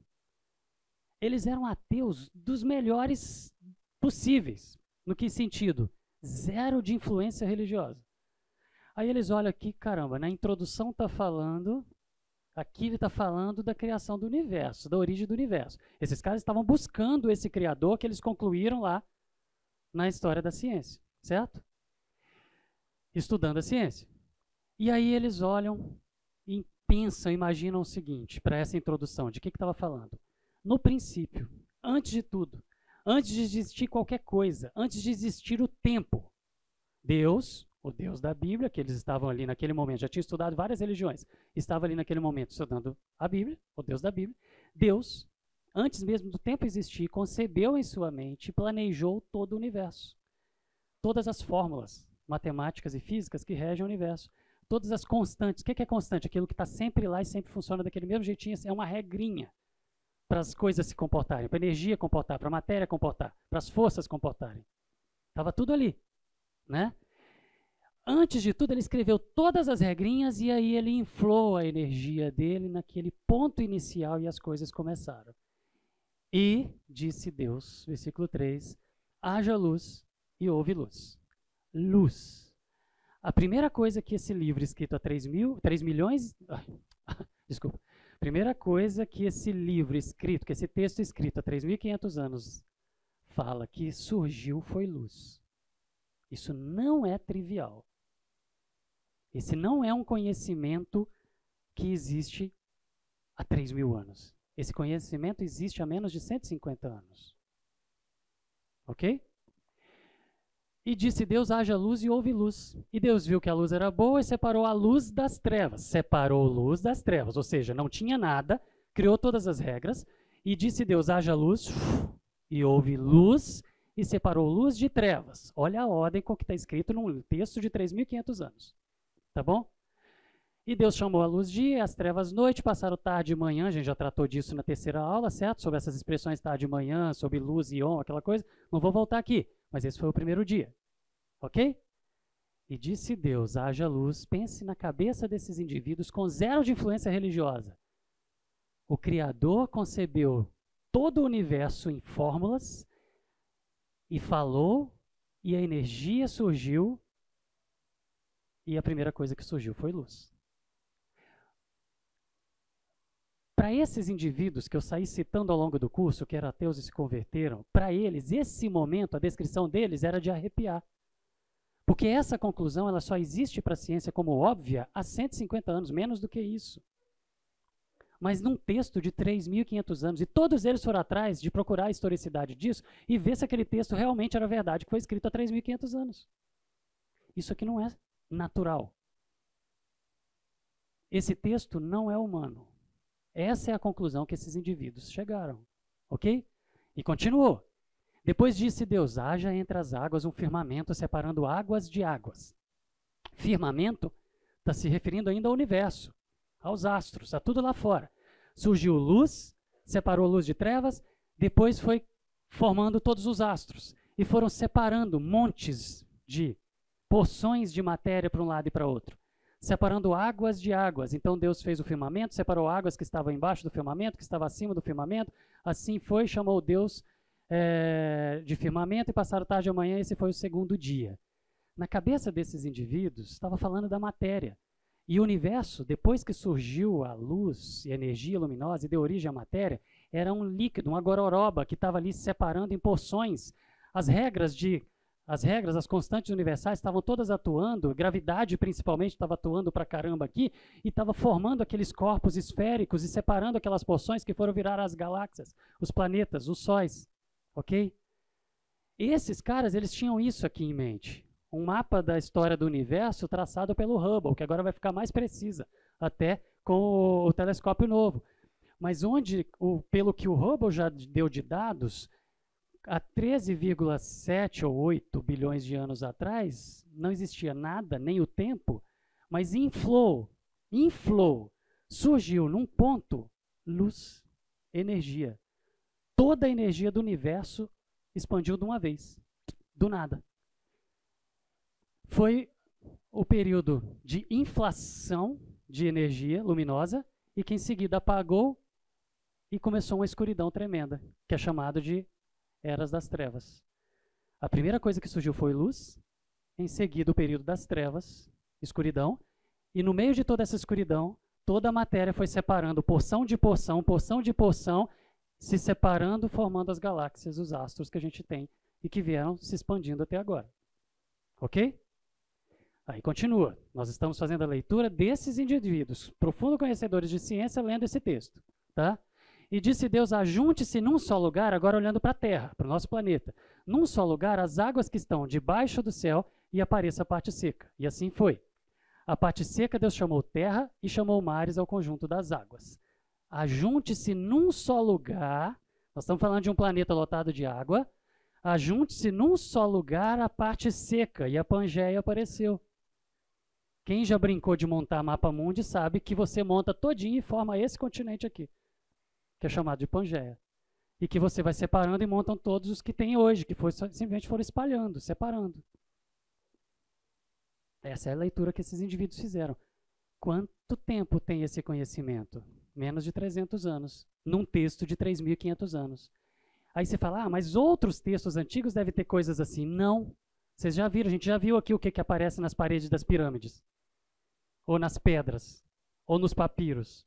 Eles eram ateus dos melhores possíveis. No que sentido? Zero de influência religiosa. Aí eles olham aqui, caramba, na introdução está falando, aqui ele está falando da criação do universo, da origem do universo. Esses caras estavam buscando esse criador que eles concluíram lá na história da ciência, certo? Estudando a ciência. E aí eles olham e pensam, imaginam o seguinte, para essa introdução, de que estava falando? No princípio, antes de tudo, antes de existir qualquer coisa, antes de existir o tempo, Deus, o Deus da Bíblia, que eles estavam ali naquele momento, já tinham estudado várias religiões, estava ali naquele momento estudando a Bíblia, o Deus da Bíblia, Deus, antes mesmo do tempo existir, concebeu em sua mente e planejou todo o universo. Todas as fórmulas matemáticas e físicas que regem o universo. Todas as constantes. O que é constante? Aquilo que está sempre lá e sempre funciona daquele mesmo jeitinho. É uma regrinha para as coisas se comportarem, para a energia comportar, para a matéria comportar, para as forças comportarem. Estava tudo ali, né? Antes de tudo, ele escreveu todas as regrinhas e aí ele inflou a energia dele naquele ponto inicial e as coisas começaram. E disse Deus, versículo 3, haja luz e houve luz. Luz. A primeira coisa que esse livro escrito há 3 milhões... desculpa. Primeira coisa que esse livro escrito, que esse texto escrito há 3.500 anos fala que surgiu foi luz. Isso não é trivial. Esse não é um conhecimento que existe há 3.000 anos. Esse conhecimento existe há menos de 150 anos. Ok? E disse Deus, haja luz e houve luz. E Deus viu que a luz era boa e separou a luz das trevas. Separou luz das trevas, ou seja, não tinha nada, criou todas as regras. E disse Deus, haja luz, e houve luz, e separou luz de trevas. Olha a ordem com que está escrito num texto de 3.500 anos. Tá bom? E Deus chamou a luz dia, as trevas noite, passaram tarde e manhã, a gente já tratou disso na terceira aula, certo? Sobre essas expressões tarde e manhã, sobre luz e on, aquela coisa. Não vou voltar aqui, mas esse foi o primeiro dia. Ok? E disse Deus, haja luz, pense na cabeça desses indivíduos com zero de influência religiosa. O Criador concebeu todo o universo em fórmulas e falou, e a energia surgiu, e a primeira coisa que surgiu foi luz. Para esses indivíduos que eu saí citando ao longo do curso, que eram ateus e se converteram, para eles, esse momento, a descrição deles era de arrepiar. Porque essa conclusão ela só existe para a ciência como óbvia há 150 anos, menos do que isso. Mas num texto de 3.500 anos, e todos eles foram atrás de procurar a historicidade disso e ver se aquele texto realmente era verdade, que foi escrito há 3.500 anos. Isso aqui não é natural. Esse texto não é humano. Essa é a conclusão que esses indivíduos chegaram. Ok? E continuou. Depois disse Deus, haja entre as águas um firmamento separando águas de águas. Firmamento está se referindo ainda ao universo, aos astros, a tudo lá fora. Surgiu luz, separou luz de trevas, depois foi formando todos os astros. E foram separando montes de porções de matéria para um lado e para outro. Separando águas de águas. Então Deus fez o firmamento, separou águas que estavam embaixo do firmamento, que estavam acima do firmamento. Assim foi, chamou Deus de firmamento e passaram tarde e amanhã, esse foi o segundo dia. Na cabeça desses indivíduos, estava falando da matéria. E o universo, depois que surgiu a luz e a energia luminosa e deu origem à matéria, era um líquido, uma gororoba que estava ali separando em porções. As constantes universais estavam todas atuando, gravidade principalmente estava atuando pra caramba aqui, e estava formando aqueles corpos esféricos e separando aquelas porções que foram virar as galáxias, os planetas, os sóis. Ok? E esses caras, eles tinham isso aqui em mente. Um mapa da história do universo traçado pelo Hubble, que agora vai ficar mais precisa, até com o telescópio novo. Mas pelo que o Hubble já deu de dados, há 13,7 ou 8 bilhões de anos atrás, não existia nada, nem o tempo, mas inflou, surgiu num ponto luz, energia. Toda a energia do universo expandiu de uma vez, do nada. Foi o período de inflação de energia luminosa e que em seguida apagou e começou uma escuridão tremenda, que é chamado de Eras das Trevas. A primeira coisa que surgiu foi luz, em seguida o período das trevas, escuridão, e no meio de toda essa escuridão, toda a matéria foi separando porção de porção, se separando, formando as galáxias, os astros que a gente tem e que vieram se expandindo até agora. Ok? Aí continua. Nós estamos fazendo a leitura desses indivíduos, profundos conhecedores de ciência, lendo esse texto. Tá? E disse Deus, ajunte-se num só lugar, agora olhando para a Terra, para o nosso planeta, num só lugar as águas que estão debaixo do céu e apareça a parte seca. E assim foi. A parte seca Deus chamou terra e chamou mares ao conjunto das águas. Ajunte-se num só lugar, nós estamos falando de um planeta lotado de água, ajunte-se num só lugar a parte seca, e a Pangeia apareceu. Quem já brincou de montar mapa mundi sabe que você monta todinho e forma esse continente aqui, que é chamado de Pangeia. E que você vai separando e montam todos os que tem hoje, que simplesmente foram espalhando, separando. Essa é a leitura que esses indivíduos fizeram. Quanto tempo tem esse conhecimento? Menos de 300 anos, num texto de 3.500 anos. Aí você fala, mas outros textos antigos devem ter coisas assim. Não. Vocês já viram, a gente já viu aqui o que aparece nas paredes das pirâmides. Ou nas pedras. Ou nos papiros.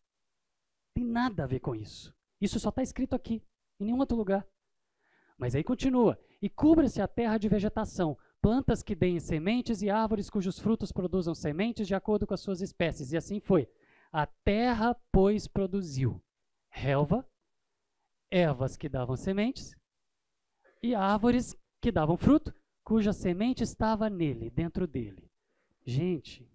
Tem nada a ver com isso. Isso só está escrito aqui, em nenhum outro lugar. Mas aí continua. E cubra-se a terra de vegetação, plantas que deem sementes e árvores cujos frutos produzam sementes de acordo com as suas espécies. E assim foi. A terra, pois, produziu relva, ervas que davam sementes e árvores que davam fruto, cuja semente estava nele, dentro dele. Gente,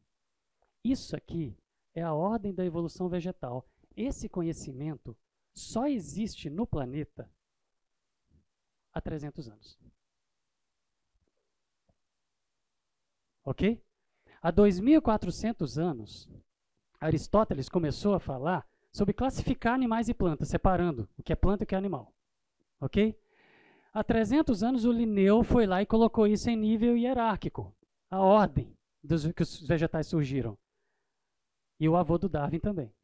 isso aqui é a ordem da evolução vegetal. Esse conhecimento só existe no planeta há 300 anos. Ok? Há 2.400 anos, Aristóteles começou a falar sobre classificar animais e plantas, separando o que é planta e o que é animal. Ok? Há 300 anos, o Linneu foi lá e colocou isso em nível hierárquico, a ordem dos que os vegetais surgiram. E o avô do Darwin também.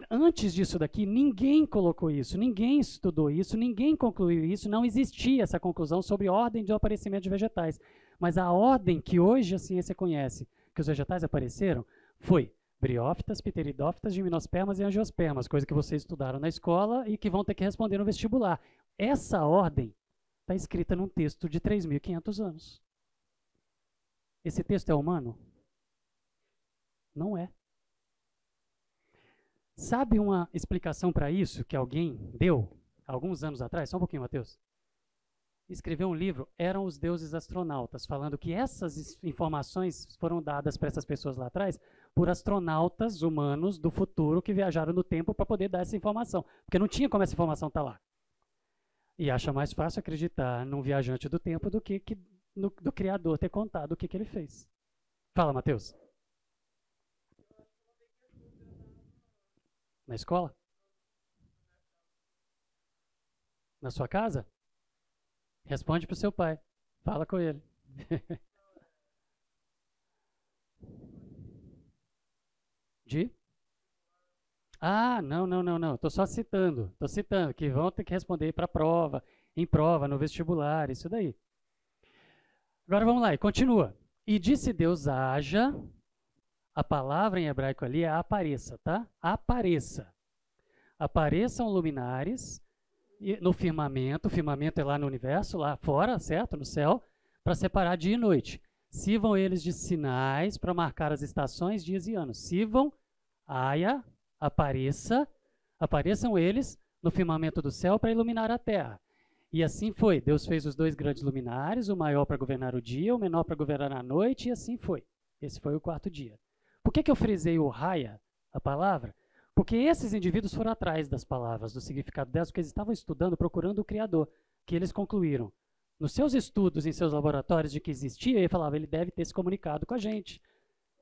Antes disso daqui, ninguém colocou isso, ninguém estudou isso, ninguém concluiu isso, não existia essa conclusão sobre ordem de aparecimento de vegetais. Mas a ordem que hoje a ciência conhece, que os vegetais apareceram, foi briófitas, pteridófitas, gimnospermas e angiospermas, coisa que vocês estudaram na escola e que vão ter que responder no vestibular. Essa ordem está escrita num texto de 3.500 anos. Esse texto é humano? Não é. Sabe uma explicação para isso que alguém deu alguns anos atrás? Só um pouquinho, Matheus. Escreveu um livro, Eram os Deuses Astronautas, falando que essas informações foram dadas para essas pessoas lá atrás por astronautas humanos do futuro que viajaram no tempo para poder dar essa informação. Porque não tinha como essa informação estar lá. E acha mais fácil acreditar num viajante do tempo do que do Criador ter contado o que ele fez. Fala, Matheus. Na escola? Na sua casa? Responde para o seu pai. Fala com ele. De? Ah, não. Estou só citando. Estou citando que vão ter que responder para a prova, em prova, no vestibular, isso daí. Agora vamos lá, e continua. E disse Deus, haja. A palavra em hebraico ali é apareça, tá? Apareça. Apareçam luminares no firmamento. O firmamento é lá no universo, lá fora, certo? No céu, para separar dia e noite. Sirvam eles de sinais para marcar as estações, dias e anos. Sirvam, haja, apareçam eles no firmamento do céu para iluminar a terra. E assim foi. Deus fez os dois grandes luminares, o maior para governar o dia, o menor para governar a noite, e assim foi. Esse foi o quarto dia. Por que eu frisei o raia, a palavra? Porque esses indivíduos foram atrás das palavras, do significado delas, porque eles estavam estudando, procurando o Criador, que eles concluíram. Nos seus estudos, em seus laboratórios, de que existia, ele falava, ele deve ter se comunicado com a gente.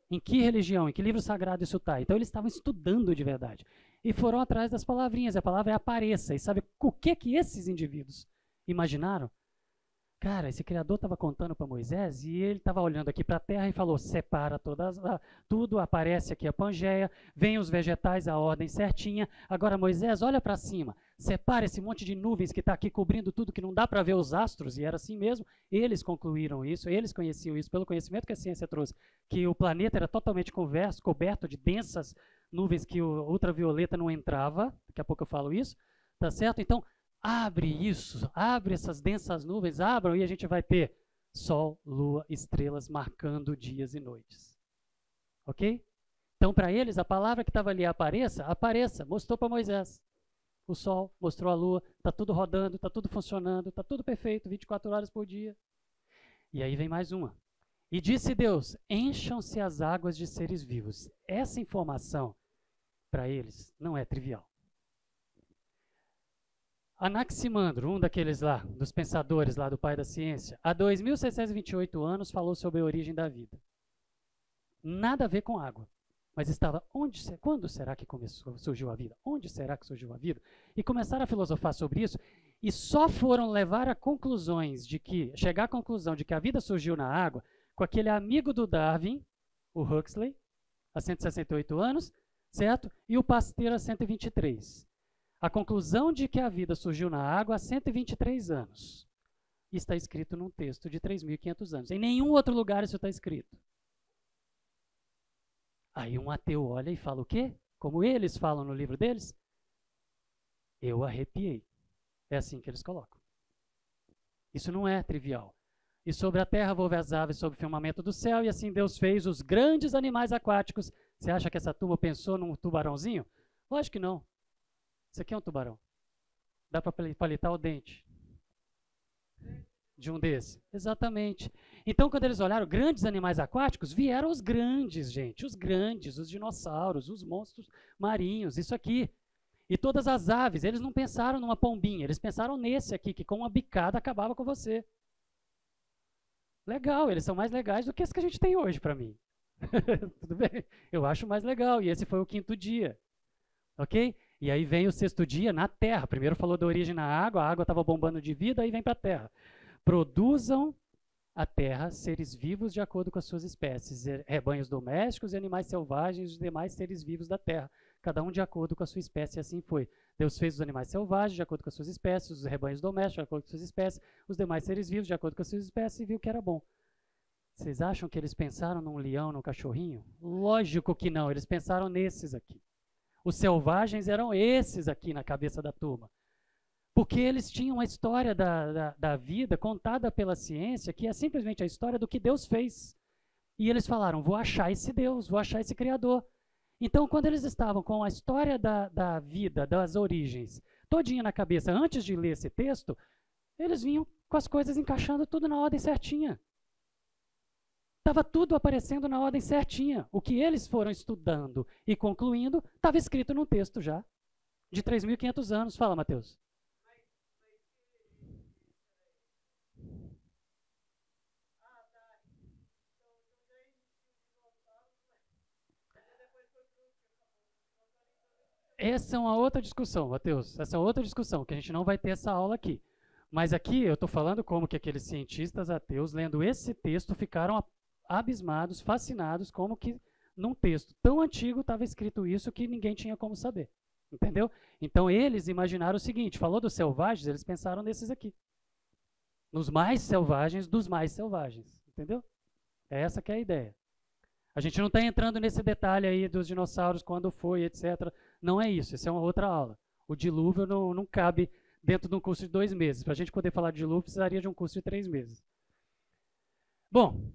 Em que religião, em que livro sagrado isso está? Então eles estavam estudando de verdade. E foram atrás das palavrinhas. A palavra é apareça. E sabe o que esses indivíduos imaginaram? Cara, esse Criador estava contando para Moisés e ele estava olhando aqui para a terra e falou, separa tudo, aparece aqui a Pangeia, vem os vegetais, a ordem certinha. Agora, Moisés, olha para cima, separa esse monte de nuvens que está aqui cobrindo tudo, que não dá para ver os astros, e era assim mesmo. Eles concluíram isso, eles conheciam isso, pelo conhecimento que a ciência trouxe, que o planeta era totalmente coberto de densas nuvens que o ultravioleta não entrava, daqui a pouco eu falo isso, tá certo? Então, abre isso, abre essas densas nuvens, abram e a gente vai ter sol, lua, estrelas marcando dias e noites. Ok? Então, para eles, a palavra que estava ali, apareça, apareça, mostrou para Moisés. O sol, mostrou a lua, está tudo rodando, está tudo funcionando, está tudo perfeito, 24 horas por dia. E aí vem mais uma. E disse Deus, encham-se as águas de seres vivos. Essa informação, para eles, não é trivial. Anaximandro, um daqueles lá, dos pensadores lá do pai da ciência, há 2.628 anos falou sobre a origem da vida. Nada a ver com água. Mas estava, quando será que surgiu a vida? Onde será que surgiu a vida? E começaram a filosofar sobre isso e só foram levar a chegar à conclusão de que a vida surgiu na água com aquele amigo do Darwin, o Huxley, há 168 anos, certo? E o Pasteur há 123. A conclusão de que a vida surgiu na água há 123 anos. Está escrito num texto de 3.500 anos. Em nenhum outro lugar isso está escrito. Aí um ateu olha e fala o quê? Como eles falam no livro deles? Eu arrepiei. É assim que eles colocam. Isso não é trivial. E sobre a terra voam as aves sobre o firmamento do céu, e assim Deus fez os grandes animais aquáticos. Você acha que essa turma pensou num tubarãozinho? Lógico que não. Isso aqui é um tubarão. Dá para palitar o dente de um desses. Exatamente. Então, quando eles olharam grandes animais aquáticos, vieram os grandes, gente. Os grandes, os dinossauros, os monstros marinhos, isso aqui. E todas as aves, eles não pensaram numa pombinha, eles pensaram nesse aqui, que com uma bicada acabava com você. Legal, eles são mais legais do que esse que a gente tem hoje para mim. Tudo bem? Eu acho mais legal. E esse foi o 5º dia. Ok? E aí vem o 6º dia na terra. Primeiro falou da origem na água, a água estava bombando de vida, aí vem para a terra. Produzam a terra seres vivos de acordo com as suas espécies, rebanhos domésticos e animais selvagens e os demais seres vivos da terra, cada um de acordo com a sua espécie, e assim foi. Deus fez os animais selvagens de acordo com as suas espécies, os rebanhos domésticos de acordo com as suas espécies, os demais seres vivos de acordo com as suas espécies, e viu que era bom. Vocês acham que eles pensaram num leão, num cachorrinho? Lógico que não, eles pensaram nesses aqui. Os selvagens eram esses aqui na cabeça da turma. Porque eles tinham a história da vida contada pela ciência, que é simplesmente a história do que Deus fez. E eles falaram, vou achar esse Deus, vou achar esse Criador. Então, quando eles estavam com a história da vida, das origens, todinha na cabeça, antes de ler esse texto, eles vinham com as coisas encaixando tudo na ordem certinha. Estava tudo aparecendo na ordem certinha. O que eles foram estudando e concluindo estava escrito num texto já, de 3.500 anos. Fala, Mateus. Essa é uma outra discussão, Mateus. Essa é outra discussão, que a gente não vai ter essa aula aqui. Mas aqui eu estou falando como que aqueles cientistas ateus, lendo esse texto, ficaram abismados, fascinados, como que num texto tão antigo estava escrito isso que ninguém tinha como saber. Entendeu? Então eles imaginaram o seguinte, falou dos selvagens, eles pensaram nesses aqui. Nos mais selvagens dos mais selvagens. Entendeu? Essa que é a ideia. A gente não está entrando nesse detalhe aí dos dinossauros, quando foi, etc. Não é isso, isso é uma outra aula. O dilúvio não cabe dentro de um curso de 2 meses. Para a gente poder falar de dilúvio, precisaria de um curso de 3 meses. Bom,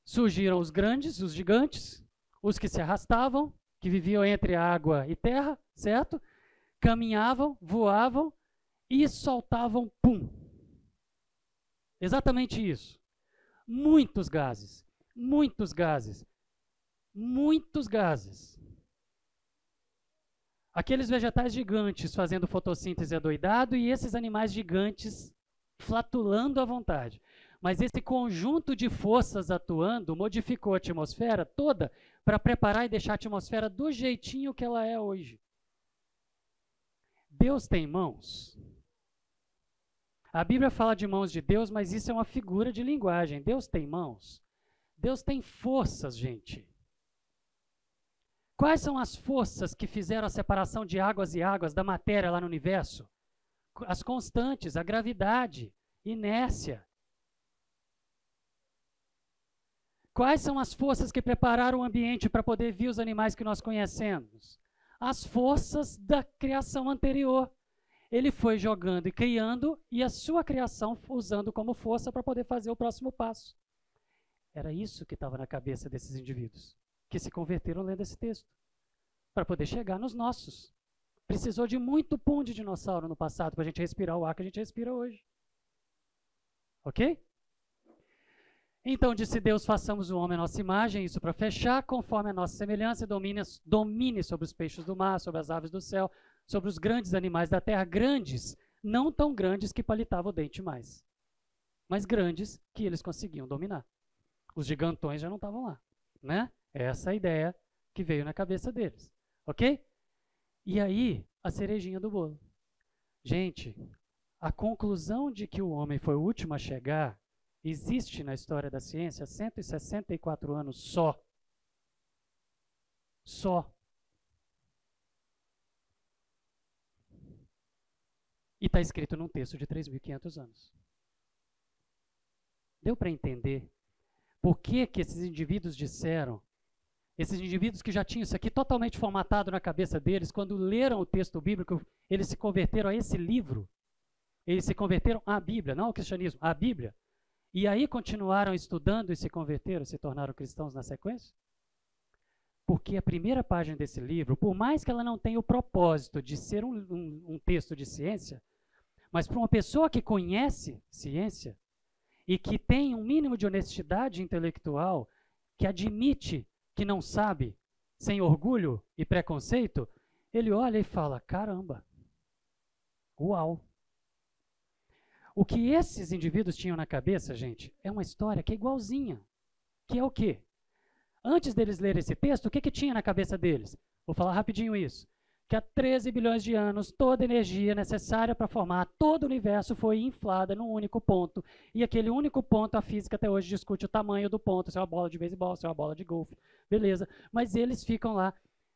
surgiram os grandes, os gigantes, os que se arrastavam, que viviam entre água e terra, certo? Caminhavam, voavam e soltavam pum. Exatamente isso. Muitos gases, muitos gases, muitos gases. aqueles vegetais gigantes fazendo fotossíntese adoidado e esses animais gigantes flatulando à vontade. Mas esse conjunto de forças atuando modificou a atmosfera toda para preparar e deixar a atmosfera do jeitinho que ela é hoje. Deus tem mãos? A Bíblia fala de mãos de Deus, mas isso é uma figura de linguagem. Deus tem mãos? Deus tem forças, gente. Quais são as forças que fizeram a separação de águas e águas da matéria lá no universo? As constantes, a gravidade, inércia. Quais são as forças que prepararam o ambiente para poder vir os animais que nós conhecemos? As forças da criação anterior. Ele foi jogando e criando, e a sua criação usando como força para poder fazer o próximo passo. Era isso que estava na cabeça desses indivíduos, que se converteram lendo esse texto, para poder chegar nos nossos. Precisou de muito pum de dinossauro no passado para a gente respirar o ar que a gente respira hoje. Ok? Então disse Deus, façamos o homem à nossa imagem, isso para fechar, conforme a nossa semelhança, domine sobre os peixes do mar, sobre as aves do céu, sobre os grandes animais da terra, grandes, não tão grandes que palitavam o dente mais, mas grandes que eles conseguiam dominar. Os gigantões já não estavam lá, né? Essa é a ideia que veio na cabeça deles, ok? E aí, a cerejinha do bolo. Gente, a conclusão de que o homem foi o último a chegar existe na história da ciência há 164 anos só. Só. E está escrito num texto de 3.500 anos. Deu para entender por que esses indivíduos disseram, esses indivíduos que já tinham isso aqui totalmente formatado na cabeça deles, quando leram o texto bíblico, eles se converteram a esse livro. Eles se converteram à Bíblia, não ao cristianismo, à Bíblia. E aí continuaram estudando e se converteram, se tornaram cristãos na sequência? Porque a primeira página desse livro, por mais que ela não tenha o propósito de ser um texto de ciência, mas para uma pessoa que conhece ciência e que tem um mínimo de honestidade intelectual, que admite que não sabe, sem orgulho e preconceito, ele olha e fala, caramba, uau. O que esses indivíduos tinham na cabeça, gente, é uma história que é igualzinha. Que é o quê? Antes deles lerem esse texto, o que tinha na cabeça deles? Vou falar rapidinho isso. Que há 13 bilhões de anos, toda a energia necessária para formar todo o universo foi inflada num único ponto. E aquele único ponto, a física até hoje discute o tamanho do ponto, se é uma bola de beisebol, se é uma bola de golfe, beleza. Mas eles ficam lá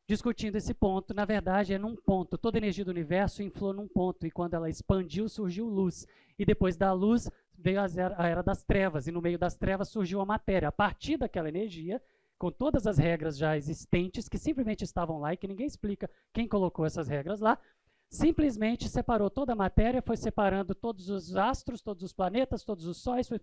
discutindo esse ponto. Na verdade, é num ponto. Toda a energia do universo inflou num ponto. E quando ela expandiu, surgiu luz. E depois da luz, veio a era das trevas. E no meio das trevas surgiu a matéria. A partir daquela energia, com todas as regras já existentes, que simplesmente estavam lá e que ninguém explica quem colocou essas regras lá, simplesmente separou toda a matéria, foi separando todos os astros, todos os planetas, todos os sóis, foi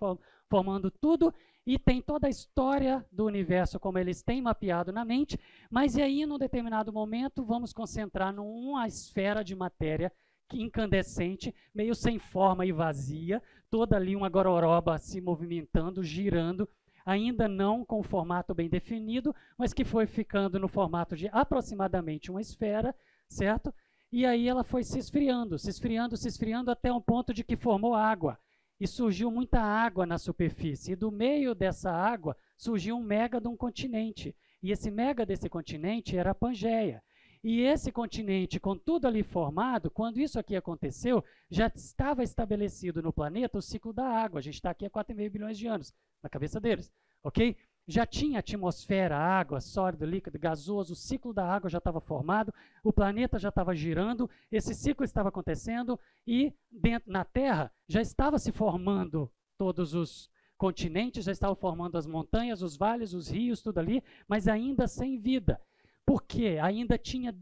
formando tudo, e tem toda a história do universo como eles têm mapeado na mente, mas e aí, num determinado momento, vamos concentrar numa esfera de matéria incandescente, meio sem forma e vazia, toda ali uma gororoba se movimentando, girando, ainda não com o formato bem definido, mas que foi ficando no formato de aproximadamente uma esfera, certo? E aí ela foi se esfriando, se esfriando, se esfriando, até um ponto de que formou água. E surgiu muita água na superfície. E do meio dessa água surgiu um mega de um continente. E esse mega desse continente era a Pangeia. E esse continente, com tudo ali formado, quando isso aqui aconteceu, já estava estabelecido no planeta o ciclo da água. A gente está aqui há 4,5 bilhões de anos, na cabeça deles, ok? Já tinha atmosfera, água, sólido, líquido, gasoso, o ciclo da água já estava formado, o planeta já estava girando, esse ciclo estava acontecendo e dentro, na Terra já estava se formando todos os continentes, já estavam formando as montanhas, os vales, os rios, tudo ali, mas ainda sem vida. Por quê? Ainda tinha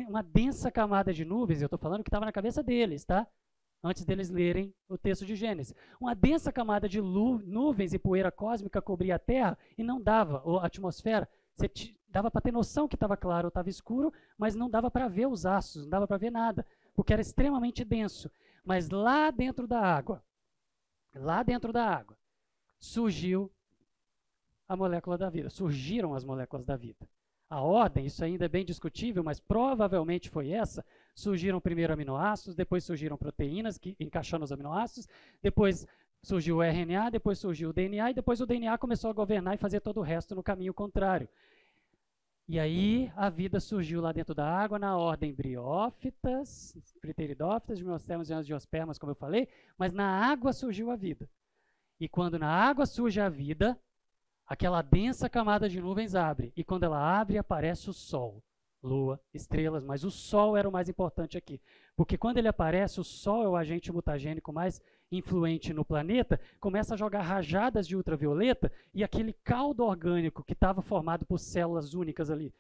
uma densa camada de nuvens, eu estou falando que estava na cabeça deles, tá? Antes deles lerem o texto de Gênesis. Uma densa camada de nuvens e poeira cósmica cobria a Terra e não dava, a atmosfera, dava para ter noção que estava claro ou estava escuro, mas não dava para ver os astros, não dava para ver nada, porque era extremamente denso. Mas lá dentro da água, surgiu a molécula da vida, surgiram as moléculas da vida. a ordem, isso ainda é bem discutível, mas provavelmente foi essa. Surgiram primeiro aminoácidos, depois surgiram proteínas que encaixando os aminoácidos, depois surgiu o RNA, depois surgiu o DNA, e depois o DNA começou a governar e fazer todo o resto no caminho contrário. E aí a vida surgiu lá dentro da água na ordem briófitas, pteridófitas, gimnospermas e angiospermas, como eu falei, mas na água surgiu a vida. E quando na água surge a vida, aquela densa camada de nuvens abre, e quando ela abre, aparece o Sol, Lua, estrelas, mas o Sol era o mais importante aqui, porque quando ele aparece, o Sol é o agente mutagênico mais influente no planeta, começa a jogar rajadas de ultravioleta, e aquele caldo orgânico que estava formado por células únicas ali,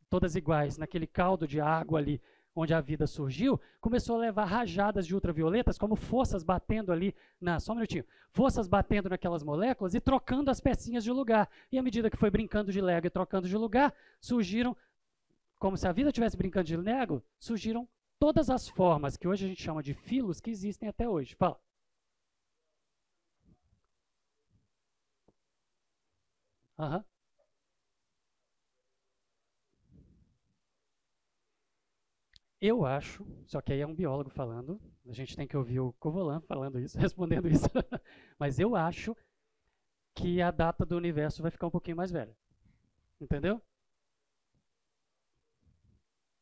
todas iguais, naquele caldo de água ali, onde a vida surgiu, começou a levar rajadas de ultravioletas como forças batendo ali, só um minutinho, forças batendo naquelas moléculas e trocando as pecinhas de lugar. E à medida que foi brincando de Lego e trocando de lugar, surgiram, como se a vida estivesse brincando de Lego, surgiram todas as formas que hoje a gente chama de filos que existem até hoje. Fala. Aham. Eu acho, só que aí é um biólogo falando, a gente tem que ouvir o Covolan falando isso, respondendo isso, mas eu acho que a data do universo vai ficar um pouquinho mais velha. Entendeu?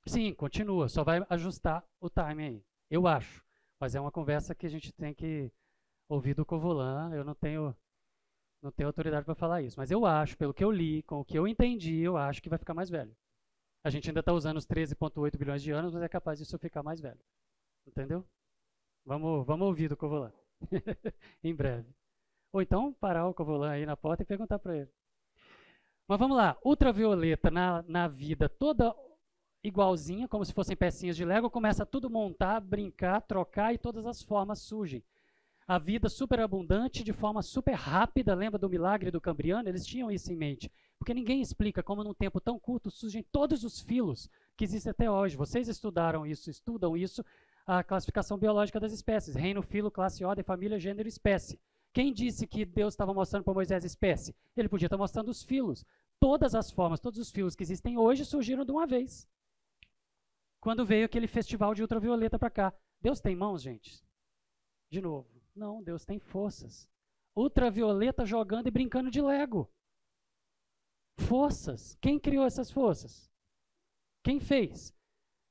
Sim, continua, só vai ajustar o timing aí. Eu acho. Mas é uma conversa que a gente tem que ouvir do Covolan, eu não tenho autoridade para falar isso. Mas eu acho, pelo que eu li, com o que eu entendi, eu acho que vai ficar mais velho. A gente ainda está usando os 13,8 bilhões de anos, mas é capaz disso ficar mais velho. Entendeu? Vamos ouvir do Covolan. Em breve. Ou então parar o Covolan aí na porta e perguntar para ele. Mas vamos lá. Ultravioleta na vida toda igualzinha, como se fossem pecinhas de Lego, começa a tudo montar, brincar, trocar e todas as formas surgem. A vida super abundante de forma super rápida, lembra do milagre do Cambriano? Eles tinham isso em mente. Porque ninguém explica como num tempo tão curto surgem todos os filos que existem até hoje. Vocês estudam isso, a classificação biológica das espécies. Reino, filo, classe, ordem, família, gênero e espécie. Quem disse que Deus estava mostrando para Moisés a espécie? Ele podia estar mostrando os filos. Todas as formas, todos os filos que existem hoje surgiram de uma vez. Quando veio aquele festival de ultravioleta para cá. Deus tem mãos, gente? De novo. Não, Deus tem forças. Ultravioleta jogando e brincando de Lego. Forças. Quem criou essas forças? Quem fez?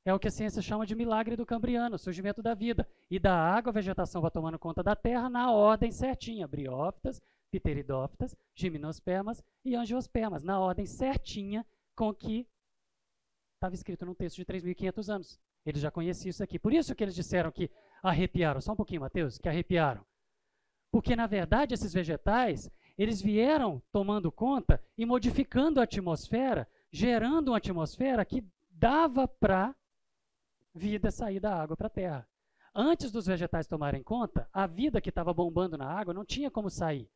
É o que a ciência chama de milagre do Cambriano, o surgimento da vida. E da água, a vegetação vai tomando conta da terra na ordem certinha. Briófitas, pteridófitas, gimnospermas e angiospermas. Na ordem certinha com que estava escrito num texto de 3.500 anos. Eles já conheciam isso aqui. Por isso que eles disseram que arrepiaram. Só um pouquinho, Mateus, que arrepiaram. Porque, na verdade, esses vegetais, eles vieram tomando conta e modificando a atmosfera, gerando uma atmosfera que dava para vida sair da água para a terra. Antes dos vegetais tomarem conta, a vida que estava bombando na água não tinha como sair,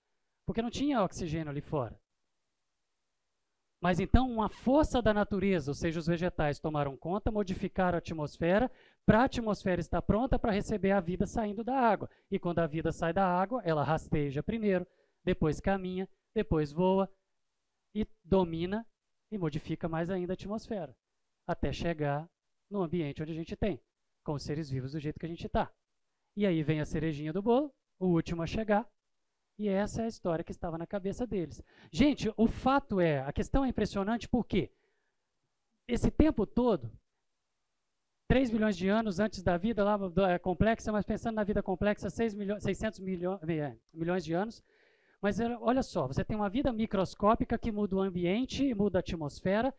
porque não tinha oxigênio ali fora. Mas então uma força da natureza, ou seja, os vegetais tomaram conta, modificaram a atmosfera, para a atmosfera estar pronta para receber a vida saindo da água. E quando a vida sai da água, ela rasteja primeiro, depois caminha, depois voa e domina e modifica mais ainda a atmosfera, até chegar no ambiente onde a gente tem, com os seres vivos do jeito que a gente está. E aí vem a cerejinha do bolo, o último a chegar, e essa é a história que estava na cabeça deles. Gente, o fato é, a questão é impressionante porque esse tempo todo, 3 bilhões de anos antes da vida lá é complexa, mas pensando na vida complexa, 600 milhões de anos. Mas olha só, você tem uma vida microscópica que muda o ambiente e muda a atmosfera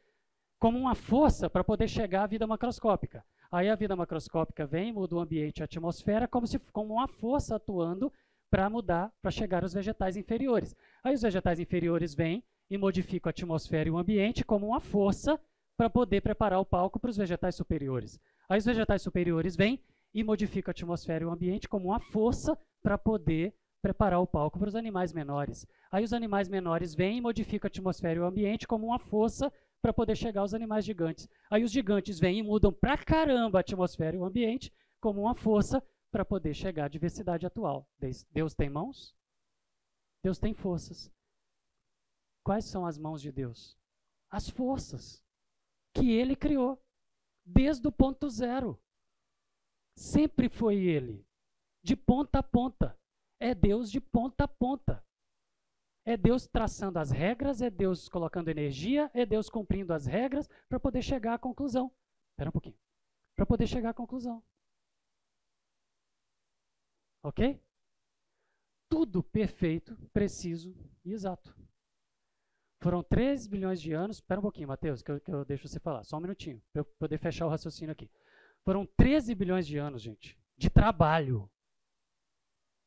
como uma força para poder chegar à vida macroscópica. Aí a vida macroscópica vem, muda o ambiente e a atmosfera como uma força atuando para mudar, para chegar aos vegetais inferiores. Aí os vegetais inferiores vêm e modificam a atmosfera e o ambiente como uma força para poder preparar o palco para os vegetais superiores. Aí os vegetais superiores vêm e modificam a atmosfera e o ambiente como uma força para poder preparar o palco para os animais menores. Aí os animais menores vêm e modificam a atmosfera e o ambiente como uma força para poder chegar aos animais gigantes. Aí os gigantes vêm e mudam pra caramba a atmosfera e o ambiente como uma força para poder chegar à diversidade atual. Deus tem mãos? Deus tem forças. Quais são as mãos de Deus? as forças que ele criou, desde o ponto zero. Sempre foi ele, de ponta a ponta. É Deus de ponta a ponta. É Deus traçando as regras, é Deus colocando energia, é Deus cumprindo as regras para poder chegar à conclusão. Espera um pouquinho. Para poder chegar à conclusão. Ok? Tudo perfeito, preciso e exato. Foram 3 bilhões de anos. Espera um pouquinho, Mateus, que eu deixo você falar. Só um minutinho, para eu poder fechar o raciocínio aqui. Foram 13 bilhões de anos, gente, de trabalho.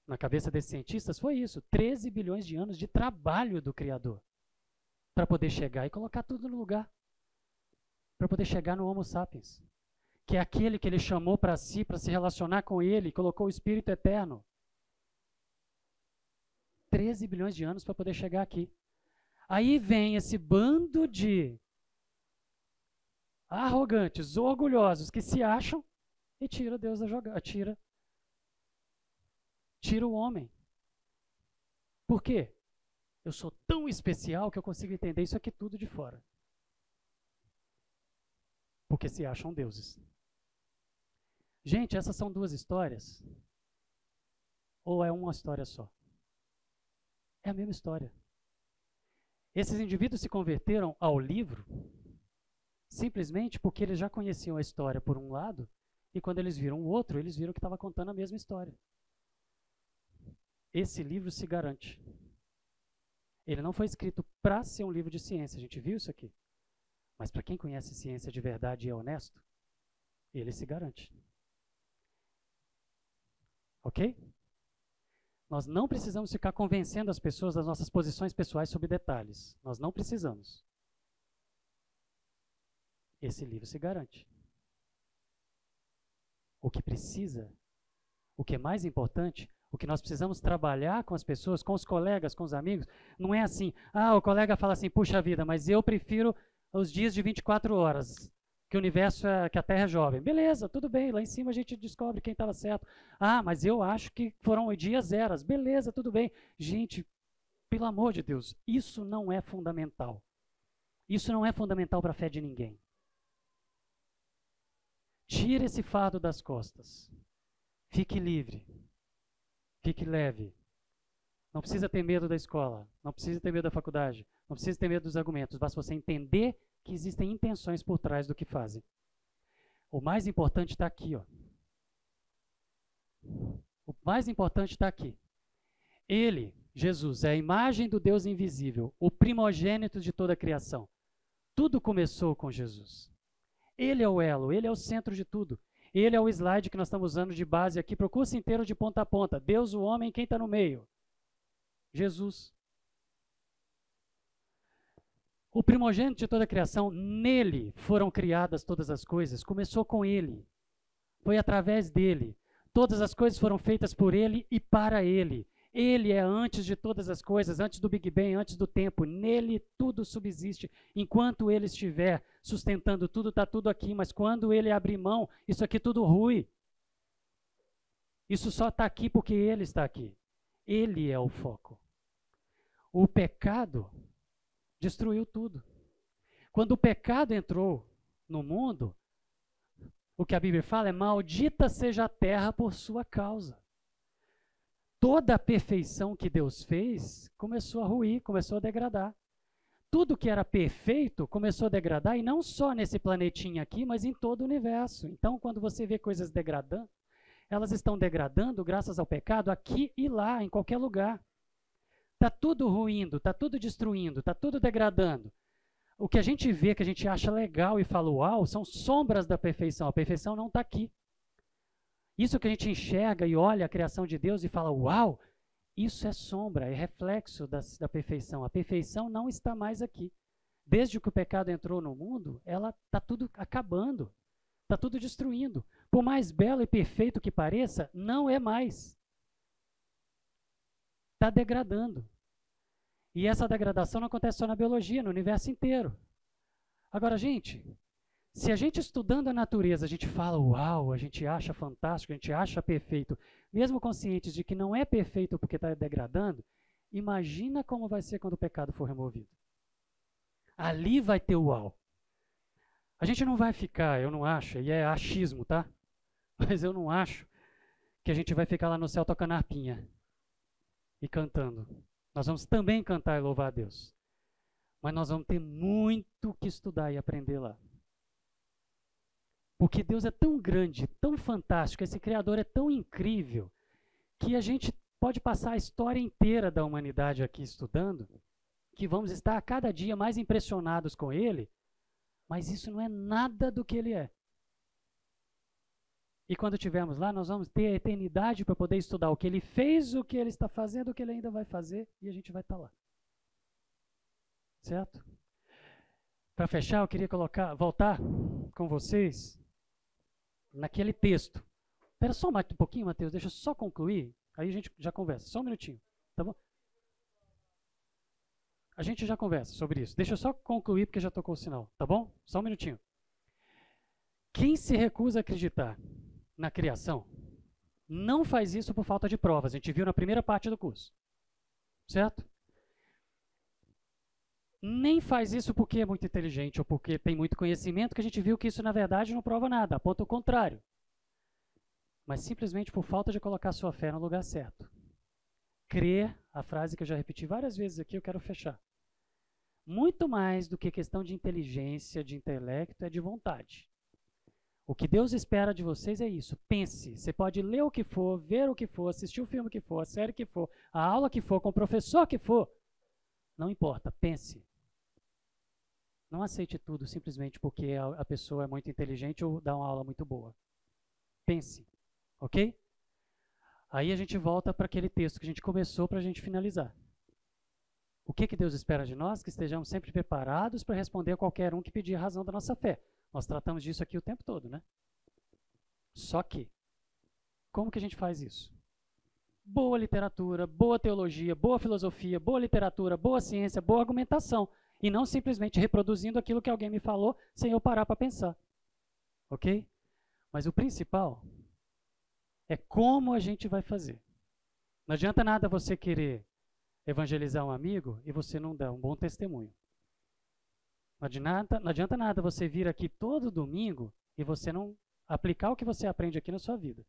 Na cabeça desses cientistas foi isso. 13 bilhões de anos de trabalho do Criador. Para poder chegar e colocar tudo no lugar. Para poder chegar no Homo sapiens. Que é aquele que ele chamou para si, para se relacionar com ele, e colocou o Espírito Eterno. 13 bilhões de anos para poder chegar aqui. Aí vem esse bando de arrogantes, orgulhosos, que se acham e tira Deus da jogada, tira o homem. Por quê? Eu sou tão especial que eu consigo entender isso aqui tudo de fora. Porque se acham deuses. Gente, essas são duas histórias? Ou é uma história só? É a mesma história. Esses indivíduos se converteram ao livro simplesmente porque eles já conheciam a história por um lado, e quando eles viram o outro, eles viram que estava contando a mesma história. Esse livro se garante. Ele não foi escrito para ser um livro de ciência, a gente viu isso aqui. Mas para quem conhece ciência de verdade e é honesto, ele se garante. Ok? Nós não precisamos ficar convencendo as pessoas das nossas posições pessoais sobre detalhes. Nós não precisamos. Esse livro se garante. O que precisa, o que é mais importante, o que nós precisamos trabalhar com as pessoas, com os colegas, com os amigos, não é assim, o colega fala assim, puxa vida, mas eu prefiro os dias de 24 horas, que o universo que a Terra é jovem. Beleza, tudo bem, lá em cima a gente descobre quem estava certo. Mas eu acho que foram dias eras. Beleza, tudo bem. Gente, pelo amor de Deus, isso não é fundamental. Isso não é fundamental para a fé de ninguém. Tire esse fardo das costas. Fique livre. Fique leve. Não precisa ter medo da escola. Não precisa ter medo da faculdade. Não precisa ter medo dos argumentos. Basta você entender que existem intenções por trás do que fazem. O mais importante está aqui, ó. O mais importante está aqui. Ele, Jesus, é a imagem do Deus invisível, o primogênito de toda a criação. Tudo começou com Jesus. Ele é o elo, ele é o centro de tudo. Ele é o slide que nós estamos usando de base aqui para o curso inteiro de ponta a ponta. Deus, o homem, quem está no meio? Jesus. O primogênito de toda a criação, nele foram criadas todas as coisas. Começou com ele. Foi através dele. Todas as coisas foram feitas por ele e para ele. Ele é antes de todas as coisas, antes do Big Bang, antes do tempo. Nele tudo subsiste. Enquanto ele estiver sustentando tudo, está tudo aqui. Mas quando ele abrir mão, isso aqui tudo rui. Isso só está aqui porque ele está aqui. Ele é o foco. O pecado destruiu tudo. Quando o pecado entrou no mundo, o que a Bíblia fala é: maldita seja a terra por sua causa. Toda a perfeição que Deus fez começou a ruir, começou a degradar. Tudo que era perfeito começou a degradar, e não só nesse planetinha aqui, mas em todo o universo. Então, quando você vê coisas degradando, elas estão degradando graças ao pecado aqui e lá, em qualquer lugar. Está tudo ruindo, está tudo destruindo, está tudo degradando. O que a gente vê, que a gente acha legal e fala uau, são sombras da perfeição. A perfeição não está aqui. Isso que a gente enxerga e olha a criação de Deus e fala uau, isso é sombra, é reflexo da perfeição. A perfeição não está mais aqui. Desde que o pecado entrou no mundo, ela está tudo acabando, está tudo destruindo. Por mais belo e perfeito que pareça, não é mais. Está degradando. E essa degradação não acontece só na biologia, no universo inteiro. Agora, gente, se a gente estudando a natureza, a gente fala, uau, a gente acha fantástico, a gente acha perfeito, mesmo conscientes de que não é perfeito porque está degradando, imagina como vai ser quando o pecado for removido. Ali vai ter o uau. A gente não vai ficar, eu não acho, e é achismo, tá? Mas eu não acho que a gente vai ficar lá no céu tocando harpinha e cantando. Nós vamos também cantar e louvar a Deus. Mas nós vamos ter muito que estudar e aprender lá. Porque Deus é tão grande, tão fantástico, esse Criador é tão incrível, que a gente pode passar a história inteira da humanidade aqui estudando, que vamos estar a cada dia mais impressionados com Ele, mas isso não é nada do que Ele é. E quando estivermos lá, nós vamos ter a eternidade para poder estudar o que Ele fez, o que Ele está fazendo, o que Ele ainda vai fazer, e a gente vai estar lá. Certo? Para fechar, eu queria voltar com vocês naquele texto. Espera só mais um pouquinho, Mateus, deixa eu só concluir, aí a gente já conversa. Só um minutinho, tá bom? A gente já conversa sobre isso. Deixa eu só concluir, porque já tocou o sinal, tá bom? Só um minutinho. Quem se recusa a acreditar na criação não faz isso por falta de provas. A gente viu na primeira parte do curso. Certo? Nem faz isso porque é muito inteligente ou porque tem muito conhecimento, que a gente viu que isso na verdade não prova nada, aponta o contrário. Mas simplesmente por falta de colocar sua fé no lugar certo. Crer, a frase que eu já repeti várias vezes aqui, eu quero fechar. Muito mais do que questão de inteligência, de intelecto, é de vontade. O que Deus espera de vocês é isso. Pense. Você pode ler o que for, ver o que for, assistir o filme que for, a série que for, a aula que for, com o professor que for. Não importa. Pense. Não aceite tudo simplesmente porque a pessoa é muito inteligente ou dá uma aula muito boa. Pense. Ok? Aí a gente volta para aquele texto que a gente começou para a gente finalizar. O que Deus espera de nós? Que estejamos sempre preparados para responder a qualquer um que pedir a razão da nossa fé. Nós tratamos disso aqui o tempo todo, né? Só que, como que a gente faz isso? Boa literatura, boa teologia, boa filosofia, boa literatura, boa ciência, boa argumentação. E não simplesmente reproduzindo aquilo que alguém me falou sem eu parar para pensar. Ok? Mas o principal é como a gente vai fazer. Não adianta nada você querer evangelizar um amigo e você não dá um bom testemunho. Não adianta nada você vir aqui todo domingo e você não aplicar o que você aprende aqui na sua vida.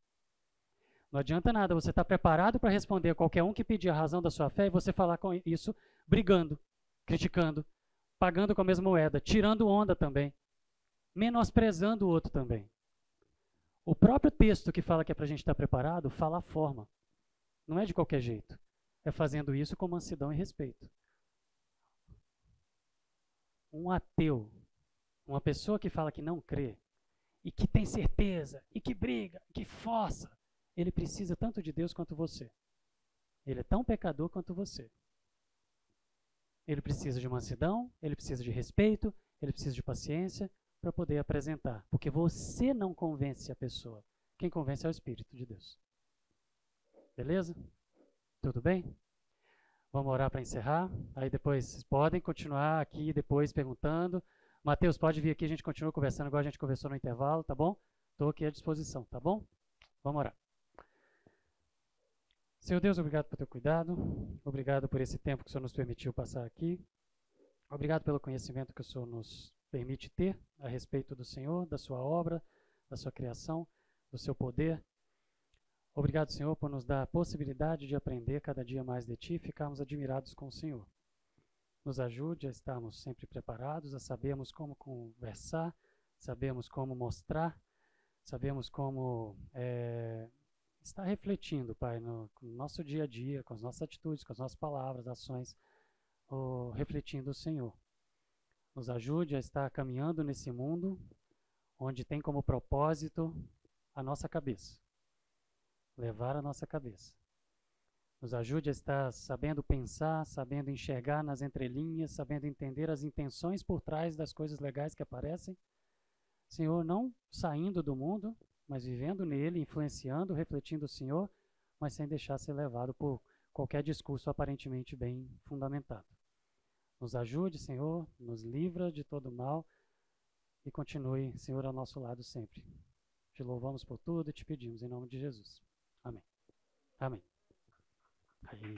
Não adianta nada você estar preparado para responder a qualquer um que pedir a razão da sua fé e você falar com isso brigando, criticando, pagando com a mesma moeda, tirando onda também, menosprezando o outro também. O próprio texto que fala que é para a gente estar preparado fala a forma. Não é de qualquer jeito. É fazendo isso com mansidão e respeito. Um ateu, uma pessoa que fala que não crê, e que tem certeza, e que briga, que força, ele precisa tanto de Deus quanto você. Ele é tão pecador quanto você. Ele precisa de mansidão, ele precisa de respeito, ele precisa de paciência para poder apresentar. Porque você não convence a pessoa. Quem convence é o Espírito de Deus. Beleza? Tudo bem? Vamos orar para encerrar. Aí depois vocês podem continuar aqui depois perguntando. Mateus, pode vir aqui, a gente continua conversando igual a gente conversou no intervalo, tá bom? Estou aqui à disposição, tá bom? Vamos orar. Senhor Deus, obrigado por teu cuidado. Obrigado por esse tempo que o Senhor nos permitiu passar aqui. Obrigado pelo conhecimento que o Senhor nos permite ter a respeito do Senhor, da sua obra, da sua criação, do seu poder. Obrigado, Senhor, por nos dar a possibilidade de aprender cada dia mais de Ti e ficarmos admirados com o Senhor. Nos ajude a estarmos sempre preparados, a sabermos como conversar, sabemos como mostrar, sabemos como estar refletindo, Pai, no nosso dia a dia, com as nossas atitudes, com as nossas palavras, ações, refletindo o Senhor. Nos ajude a estar caminhando nesse mundo onde tem como propósito a nossa cabeça. Levar a nossa cabeça. Nos ajude a estar sabendo pensar, sabendo enxergar nas entrelinhas, sabendo entender as intenções por trás das coisas legais que aparecem. Senhor, não saindo do mundo, mas vivendo nele, influenciando, refletindo o Senhor, mas sem deixar ser levado por qualquer discurso aparentemente bem fundamentado. Nos ajude, Senhor, nos livra de todo mal e continue, Senhor, ao nosso lado sempre. Te louvamos por tudo e te pedimos em nome de Jesus. Amém. Amém. Aí.